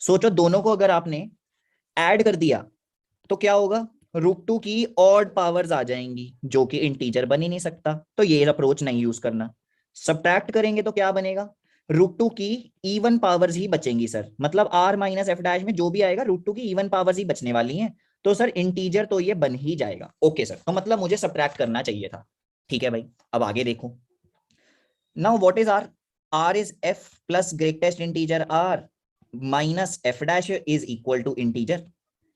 सोचो दोनों को अगर आपने ऐड कर दिया तो क्या होगा, √2 की ऑड पावर्स आ जाएंगी जो कि इंटीजर बन ही नहीं सकता, तो ये अप्रोच नहीं यूज करना। सब्ट्रैक्ट करेंगे तो क्या बनेगा, √2 की इवन पावर्स ही बचेंगी सर, मतलब r - f' में जो भी आएगा √2 की इवन पावर्स ही बचने वाली हैं, तो सर इंटीजर तो ये बन ही जाएगा। ओके सर, तो मतलब मुझे सब्ट्रैक्ट करना चाहिए था। ठीक है भाई, अब आगे देखो। Now what is r is f plus greatest integer r minus f' is equal to integer.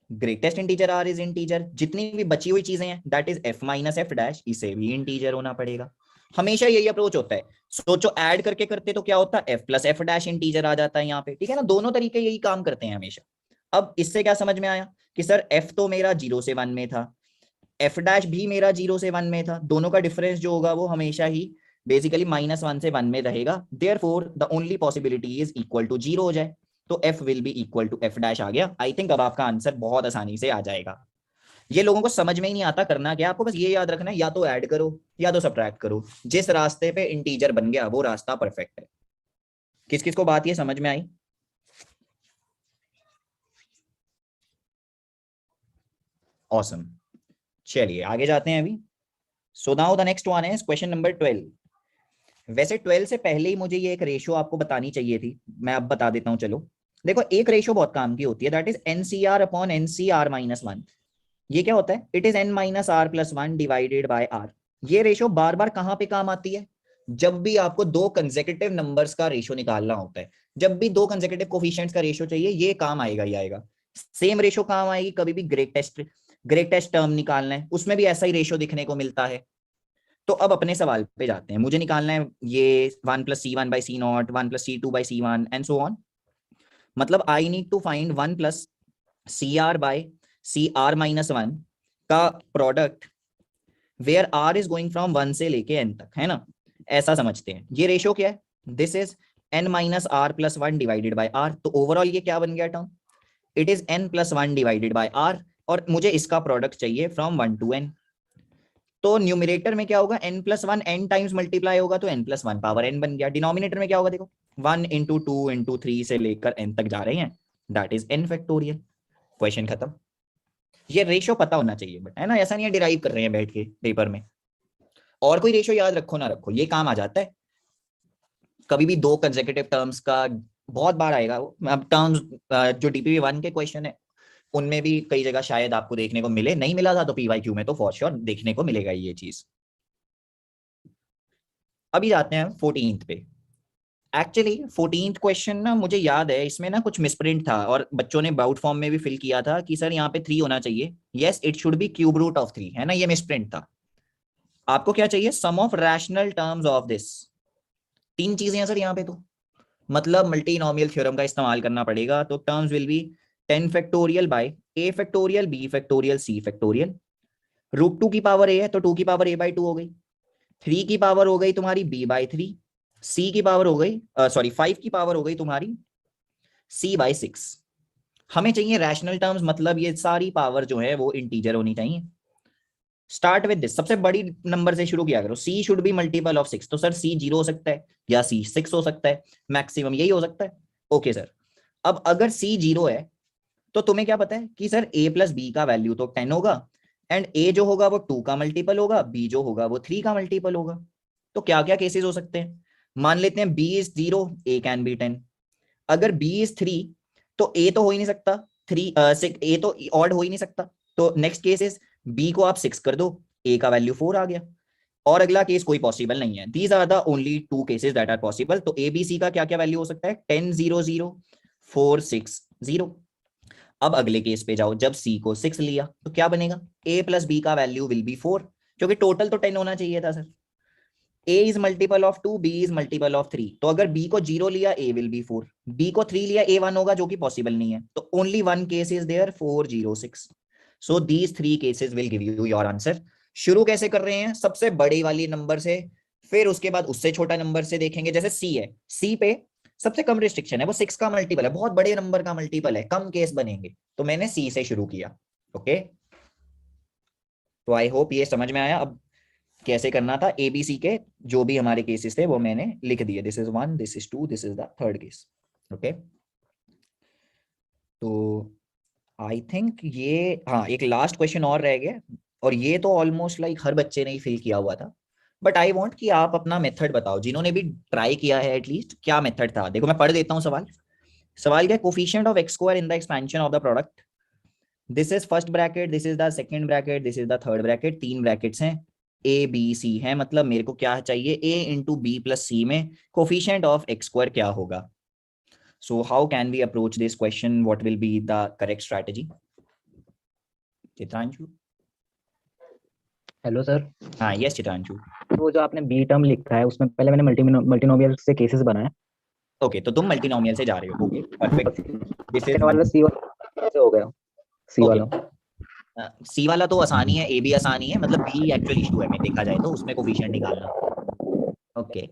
Greatest integer r is integer, जितनी भी बची हुई चीजें हैं दैट इज f - f', इसे भी इंटीजर होना पड़ेगा। हमेशा यही अप्रोच होता है। सोचो ऐड करके करते तो क्या होता है, f + f' इंटीजर आ जाता है यहाँ पे, ठीक है ना। दोनों तरीके यही काम करते हैं हमेशा। अब इससे क्या समझ में आया कि सर f तो मेरा 0 से 1 में था, f' भी मेरा 0 से 1 में था, दोनों का डिफरेंस जो होगा वो हमेशा ही बेसिकली -1 से 1 में रहेगा। Therefore the only possibility is equal to 0 हो जाए, तो f will be equal to f' आ गया। आई थिंक अब आपका आंसर बहुत आसानी से आ जाएगा। ये लोगों को समझ में ही नहीं आता करना क्या। आपको बस ये याद रखना है, या तो ऐड करो या तो सब्ट्रैक्ट करो। जिस रास्ते पे इंटीजर बन गया वो रास्ता परफेक्ट है। किस किस को बात ये समझ में आई? ऑसम। चलिए आगे जाते हैं अभी। So now the next one is question number 12। वैसे 12 से पहले ही मुझे ये एक रेशियो आपको बतानी चाहिए थी, मैं अब बता देता हूं। चलो देखो, एक रेशियो बहुत काम की होती है, that is NCR upon NCR minus 1। ये क्या होता है? It is n minus R plus 1 divided by r। ये रेशियो बार बार कहां पे काम आती है? जब भी आपको दो कंसेक्यूटिव नंबर्स का रेशियो निकालना होता है, जब भी दो कंसेक्यूटिव कोफिशिएंट्स का रेशियो चाहिए, ये काम आएगा ही आएगा। सेम रेशियो काम आएगी कभी भी ग्रेटेस्ट टर्म निकालना है, उसमें भी ऐसा ही रेशियो दिखने को मिलता है। तो अब अपने सवाल पे जाते हैं। मुझे निकालना है ये 1 plus C1 by C0, 1 plus C2 by C1 and so on. मतलब I need to find 1 plus CR by CR minus 1 का product where R is going from 1 से लेके n तक, है ना? ऐसा समझते हैं। ये रेशियो क्या है? This is n minus R plus 1 divided by R। तो ओवरऑल ये क्या बन गया term? It is n plus 1 divided by R, और मुझे इसका प्रोडक्ट चाहिए फ्रॉम 1 टू n। तो न्यूमरेटर में क्या होगा? n plus 1 n times multiply होगा तो n प्लस 1 पावर n बन गया। डिनोमिनेटर में क्या होगा? देखो 1 इंटू 2 इंटू 3 से लेकर n तक जा रहे हैं, that is n factorial. Question खत्म। ये रेशियो पता होना चाहिए, बट है ना, ऐसा नहीं है डिराइव कर रहे हैं बैठ के पेपर में। और कोई रेशियो याद रखो ना रखो, ये काम आ जाता है। कभी भी दो कंसेक्यूटिव टर्म्स का बहुत बार आएगा वो। अब टर्म्स जो DPV 1 के क्वेश्चन है उनमें भी कई जगह शायद आपको देखने को मिले, नहीं मिला था तो PYQ में तो फॉर श्योर देखने को मिलेगा ये चीज। अभी जाते हैं 14th पे। एक्चुअली 14th क्वेश्चन ना मुझे याद है, इसमें ना कुछ मिसप्रिंट था और बच्चों ने बाउट फॉर्म में भी फिल किया था कि सर यहाँ पे 3 होना चाहिए। Yes, it should be cube root of 3, है ना? ये मिसप्रिंट था। आपको क्या चाहिए? Sum of rational terms of this. 3 चीजें हैं सर यहाँ पे, तो मतलब मल्टीनोमियल थ्योरम का इस्तेमाल करना पड़ेगा। तो terms will be 10 factorial by a factorial b factorial c factorial. Root 2 की पावर a है तो 2 की पावर a बाई 2 हो गई। 3 की पावर हो गई तुम्हारी b बाई 3। c की पावर हो गई 5 की पावर हो गई तुम्हारी c बाई 6। हमें चाहिए रैशनल टर्म्स, मतलब ये सारी पावर जो है वो इंटीजर होनी चाहिए। स्टार्ट विद दिस, सबसे बड़ी नंबर से शुरू किया करो। c should be multiple of 6। तो सर c 0 हो सकता है या c 6 हो सकता है, मैक्सिमम यही हो सकता है। ओके सर, अब अगर c 0 है तो तुम्हें क्या पता है कि सर a प्लस बी का वैल्यू तो 10 होगा, एंड a जो होगा वो 2 का मल्टीपल होगा, b जो होगा वो 3 का मल्टीपल होगा। तो क्या क्या केसेस हो सकते हैं? मान लेते हैं b is 0, a can be 10। अगर b इज 3 तो a तो हो ही नहीं सकता, a तो ऑड हो ही नहीं सकता। तो नेक्स्ट केस इज b को आप 6 कर दो, a का वैल्यू 4 आ गया। और अगला केस कोई पॉसिबल नहीं है। These are the only 2 cases that are possible. तो a b c का क्या क्या वैल्यू हो सकता है? 10 0 0 4 6 0। अब अगले केस पे जाओ, जब c को 6 लिया तो क्या बनेगा? a प्लस b का वैल्यू विल बी 4, क्योंकि टोटल तो 10 होना चाहिए था sir. a is multiple of 2, b is multiple of 3। तो अगर b को 0 लिया a विल बी 4, b को 3 लिया a 1 होगा, जो कि पॉसिबल नहीं है। तो only one case is there 4 0 6। So these 3 cases will give you your answer. शुरू कैसे कर रहे हैं? सबसे बड़े वाली नंबर से, फिर उसके बाद उससे छोटा नंबर से देखेंगे। जैसे c है, c पे सबसे कम रिस्ट्रिक्शन है, वो 6 का मल्टीपल है, बहुत बड़े नंबर का मल्टीपल है, कम केस बनेंगे। तो मैंने c से शुरू किया। ओके, तो आई होप ये समझ में आया अब कैसे करना था। ABC के जो भी हमारे केसेस थे वो मैंने लिख दिए। This is 1, this is 2, this is the third case. Okay, तो आई थिंक ये, हाँ, एक लास्ट क्वेश्चन और रह गया, और ये तो ऑलमोस्ट लाइक हर बच्चे ने ही फिल किया हुआ था। बट आई वांट कि आप अपना मेथड बताओ, जिन्होंने भी ट्राई किया है एटलीस्ट, क्या मेथड था। देखो मैं पढ़ देता हूँ सवाल। सवाल क्या? Coefficient of x square in the expansion of the product. This is first bracket, this is the second bracket, this is the third bracket. 3 brackets हैं, a b c है। मतलब मेरे को क्या चाहिए? a into B plus C में coefficient of x square क्या होगा? So how can we approach this question? What will be the correct strategy? Chitranshu? Hello sir. हाँ यस चित्रांशु। तो जो आपने बी टर्म लिखा है उसमें पहले मैंने मल्टीनोमियल से केसेस बनाए। ओके, तो तुम मल्टीनोमियल से जा रहे हो। Okay perfect. दिस इज वाला सी वाला कैसे हो गया? सी वाला सी वाला तो आसानी है, ए भी आसानी है, मतलब बी एक्चुअली इशू है में देखा जाए तो, उसमें कोफिशिएंट निकालना। ओके,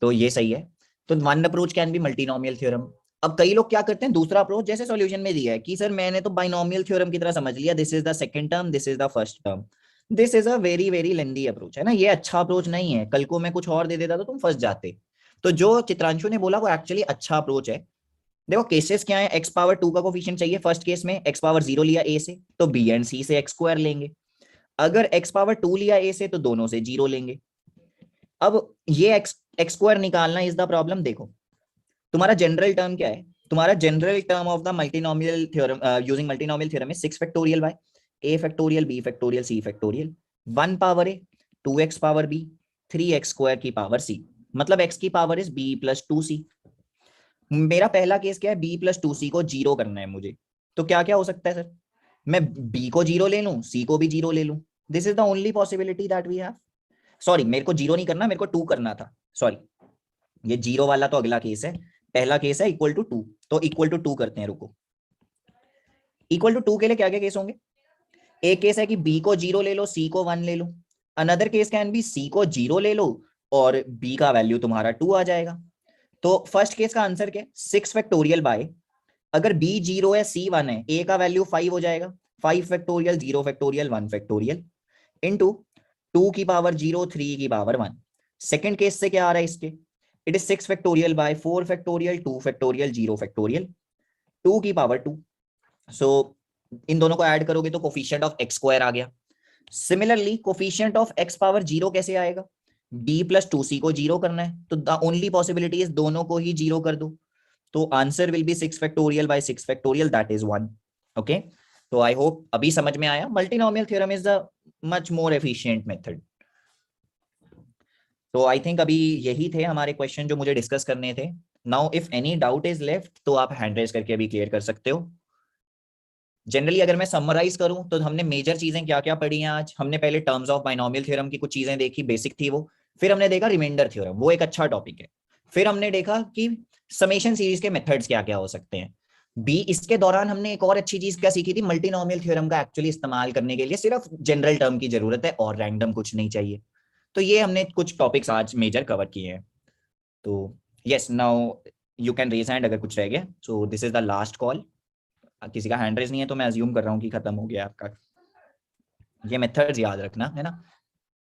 तो ये सही है। तो one approach can be multinomial theorem. अब कई लोग क्या करते हैं, दूसरा अप्रोच जैसे सॉल्यूशन में दिया है कि सर मैंने तो बाइनोमियल थ्योरम की तरह समझ लिया, this is the second term, this is the first term. This is a very very lengthy approach, है ना, ये अच्छा अप्रोच नहीं है। कल को मैं कुछ और दे देता तो तुम फंस जाते। तो जो चित्रांशु ने बोला वो एक्चुअली अच्छा अप्रोच है। देखो केसेस क्या है, एक्स पावर 2 का कोफिशिएंट चाहिए फर्स्ट केस में, एक्स पावर 0 लिया ए से तो बी एंड सी से एक्स स्क्वायर लेंगे। अगर एक्स पावर 2 लिया ए से तो दोनों से 0 लेंगे। अब ये एक्स स्क्वायर निकालना इज द प्रॉब्लम। देखो तुम्हारा जनरल टर्म क्या है, तुम्हारा general term of the multinomial theorem using multinomial theorem है 6 factorial by a factorial b factorial c factorial 1 power a 2x power b 3x square की power c, मतलब x की power is b plus 2c। मेरा पहला case क्या है, b plus 2c को 0 करना है मुझे। तो क्या क्या हो सकता है सर, मैं b को 0 ले लूं, c को भी 0 ले लूं। This is the only possibility that we have. Sorry मेरे को 0 नहीं करना, मेरे को 2 करना था, सॉरी ये 0 वाला तो अगला केस है, पहला केस है इक्वल टू 2, तो इक्वल टू 2 करते हैं, रुको। इक्वल टू 2 के लिए क्या क्या केस होंगे, एक केस है कि b को 0 ले लो, c को 1 ले लो। Another case can be c को 0 ले लो और b का वैल्यू तुम्हारा 2 आ जाएगा। तो फर्स्ट केस का आंसर क्या है, 6 फैक्टोरियल बाय, अगर b 0 है c 1 है, a का वैल्यू 5 हो जाएगा, 5 फैक्टोरियल 0 फैक्टोरियल 1 फैक्टोरियल इनटू 2 की पावर 0 3 की पावर 1। सेकंड केस से क्या आ रहा है इसके, it is 6 factorial bye 4 factorial 2 factorial 0 factorial 2 की पावर 2। सो इन दोनों को ऐड करोगे तो कोफिशिएंट ऑफ एक्स स्क्वायर आ गया। Similarly coefficient of x power 0 कैसे आएगा, b प्लस 2c को 0 करना है, तो द ओनली पॉसिबिलिटी इज दोनों को ही 0 कर दो। तो answer will B 6 factorial bye 6 factorial that is 1। Okay, तो आई होप अभी समझ में आया, multinomial theorem is the much more efficient method. तो आई थिंक अभी यही थे हमारे क्वेश्चन जो मुझे डिस्कस करने थे। Now if any doubt is left तो आप हैंड रेज करके अभी क्लियर कर सकते हो। जनरली अगर मैं समराइज करूं तो हमने मेजर चीजें क्या क्या पढ़ी हैं आज। हमने पहले टर्म्स ऑफ बाइनोमियल थ्योरम की कुछ चीजें देखी, बेसिक थी वो। फिर हमने देखा रिमाइंडर थ्योरम, वो एक अच्छा टॉपिक है। फिर हमने देखा कि समेशन सीरीज के मेथड्स क्या क्या हो सकते हैं। इसके दौरान हमने एक और अच्छी चीज क्या सीखी थी, मल्टीनोमियल थ्योरम का एक्चुअली इस्तेमाल करने के लिए सिर्फ जनरल टर्म की जरूरत है और रैंडम कुछ नहीं चाहिए। तो ये हमने कुछ टॉपिक्स आज मेजर कवर किए हैं। तो yes, now you can raise hand अगर कुछ रह गया। So this is the last call. किसी का हैंड रेज नहीं है तो मैं अज्यूम कर रहा हूँ कि खत्म हो गया आपका। ये मेथड्स याद रखना है ना,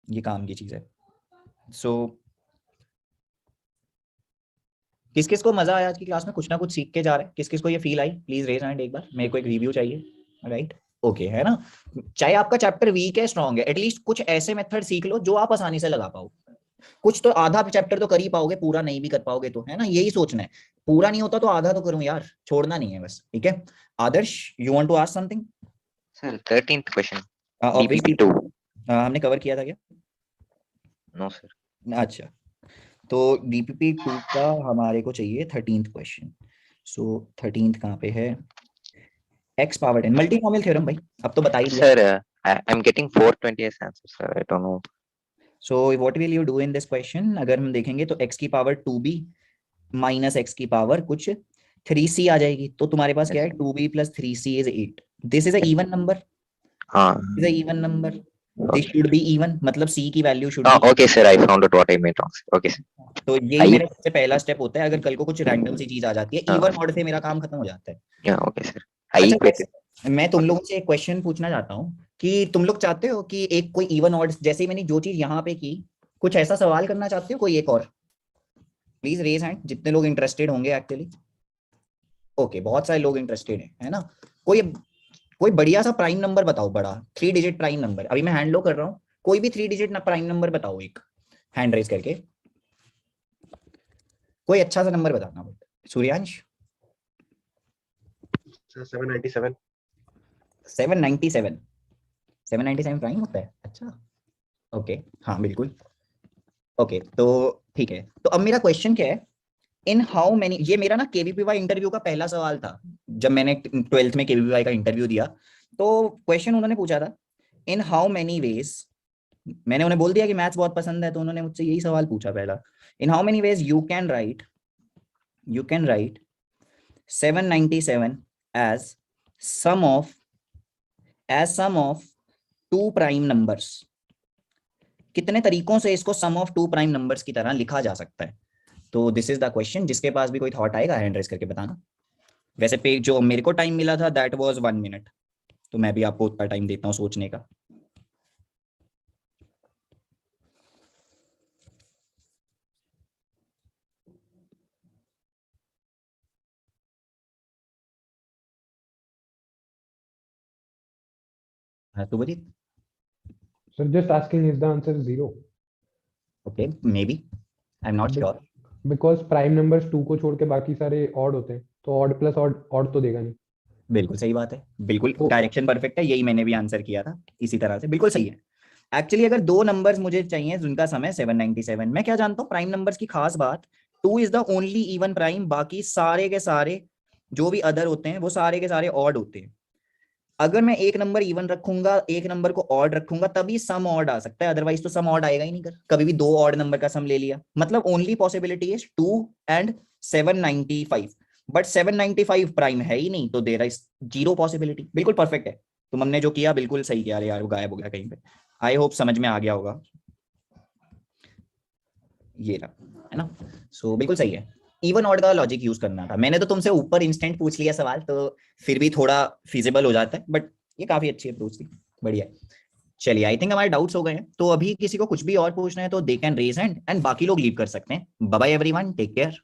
ये काम की चीज है। सो किस किस को मजा आया आज की क्लास में, कुछ ना कुछ सीख के जा रहे हैं, किस किस को ये फील आई, प्लीज रेज हैंड एक बार, मेरे को एक रिव्यू चाहिए। राइट, ओके, है ना। चाहे आपका चैप्टर वीक है स्ट्रॉन्ग है, एटलीस्ट कुछ ऐसे मेथड सीख लो जो आप आसानी से लगा पाओ। कुछ तो आधा चैप्टर तो कर ही पाओगे, पूरा नहीं भी कर पाओगे तो, है ना, यही सोचना है। पूरा नहीं होता तो आधा तो करूं यार, छोड़ना नहीं है बस, ठीक है। Adarsh, you want to ask something? Sir, 13th question. Obviously DPP2. हमने कवर किया था क्या? No, sir. अच्छा, तो DPP2 का हमारे को चाहिए 13th क्वेश्चन। सो 13th कहाँ पे है, x पावर 10 मल्टीनोमियल थ्योरम। भाई अब तो बता ही दिया। Sir, I'm getting 420 as answer, sir. I don't know. So what will you do in this question, अगर हम देखेंगे तो x की पावर 2b माइनस x की पावर कुछ 3c आ जाएगी। तो तुम्हारे पास क्या है, 2b प्लस 3c is 8। This is a even number, हाँ. Is a even number, this should be even, मतलब c की value should Oh, be. okay, sir. I found out what I made wrong, sir. Okay, sir. तो यही मेरा सबसे पहला step होता है। अगर कल को कुछ रैंडम सी चीज आ जाती है, हाँ। इवन ऑड से मेरा काम खत्म हो जाता है। Yeah, okay, sir. I अच्छा, equated. मैं तुम लोगों से एक क्वेश्चन पूछना चाहता हूँ कि तुम लोग चाहते हो कि एक कोई इवन ऑड, जैसे मैंने जो चीज यहाँ पे की, कुछ ऐसा सवाल करना चाहते हो कोई एक और? प्लीज रेज हैंड जितने लोग इंटरेस्टेड होंगे एक्चुअली। ओके, बहुत सारे लोग इंटरेस्टेड है ना। कोई बढ़िया सा प्राइम नंबर बताओ, बड़ा 3 डिजिट प्राइम नंबर। अभी मैं हैंड लो कर रहा हूँ, कोई भी 3 डिजिट प्राइम नंबर बताओ, एक हैंड रेज करके कोई अच्छा सा नंबर बताना। सूर्यांश? 797। 797 प्राइम होता है? अच्छा, ओके, हाँ बिल्कुल। ओके, तो ठीक है। तो अब मेरा क्वेश्चन क्या है, इन हाउ मेनी, ये मेरा ना केवीपीवाई इंटरव्यू का पहला सवाल था जब मैंने 12th में केवीपीवाई का इंटरव्यू दिया। तो क्वेश्चन उन्होंने पूछा था, इन हाउ मेनी वेज, मैंने उन्हें बोल दिया कि मैथ्स बहुत पसंद है, तो उन्होंने मुझसे यही सवाल पूछा पहला, in how many ways you can write 797 as sum of 2 prime numbers. कितने तरीकों से इसको सम ऑफ 2 प्राइम नंबर्स की तरह लिखा जा सकता है? तो दिस इज द क्वेश्चन। जिसके पास भी कोई थॉट आएगा हैंड रेस करके बताना। वैसे पे जो मेरे को टाइम मिला था दैट वाज 1 मिनट, तो मैं भी आपको उतना टाइम देता हूँ सोचने का। हाँ तो बोलिए। Sir, just asking, is the answer 0? Okay may be, I am not sure. Because prime numbers 2 को छोड़ के बाकी सारे odd होते हैं, तो odd plus odd तो देगा नहीं। बिल्कुल सही बात है, बिल्कुल तो- डायरेक्शन परफेक्ट है, यही मैंने भी आंसर किया था इसी तरह से, बिल्कुल सही है। एक्चुअली अगर दो नंबर्स मुझे चाहिए जिनका समय 797, मैं क्या जानता हूँ प्राइम नंबर्स की खास बात, 2 is the only even prime, बाकी सारे के सारे जो भी अदर होते हैं वो सारे के सारे ऑड होते हैं। अगर मैं एक नंबर इवन रखूंगा, एक नंबर को ऑड रखूंगा, तभी सम ऑड आ सकता है, अदरवाइज तो सम ऑड आएगा ही नहीं। कर कभी भी दो ऑड नंबर का सम ले लिया, मतलब only possibility is 2 and 795, but 795 prime है ही नहीं, तो देयर इज 0 पॉसिबिलिटी। बिल्कुल परफेक्ट है, तुम हमने जो किया बिल्कुल सही किया। अरे यार वो गायब हो गया कहीं पे, आई होप समझ में आ गया होगा। ये रहा है ना, सो बिल्कुल सही है। इवन ऑड का लॉजिक यूज करना था, मैंने तो तुमसे ऊपर इंस्टेंट पूछ लिया सवाल, तो फिर भी थोड़ा फिजिबल हो जाता है, बट ये काफी अच्छी अप्रोच थी, बढ़िया। चलिए आई थिंक हमारे डाउट्स हो गए हैं, तो अभी किसी को कुछ भी और पूछना है तो they can raise hand, and बाकी लोग लीव कर सकते हैं। Bye bye everyone, take care.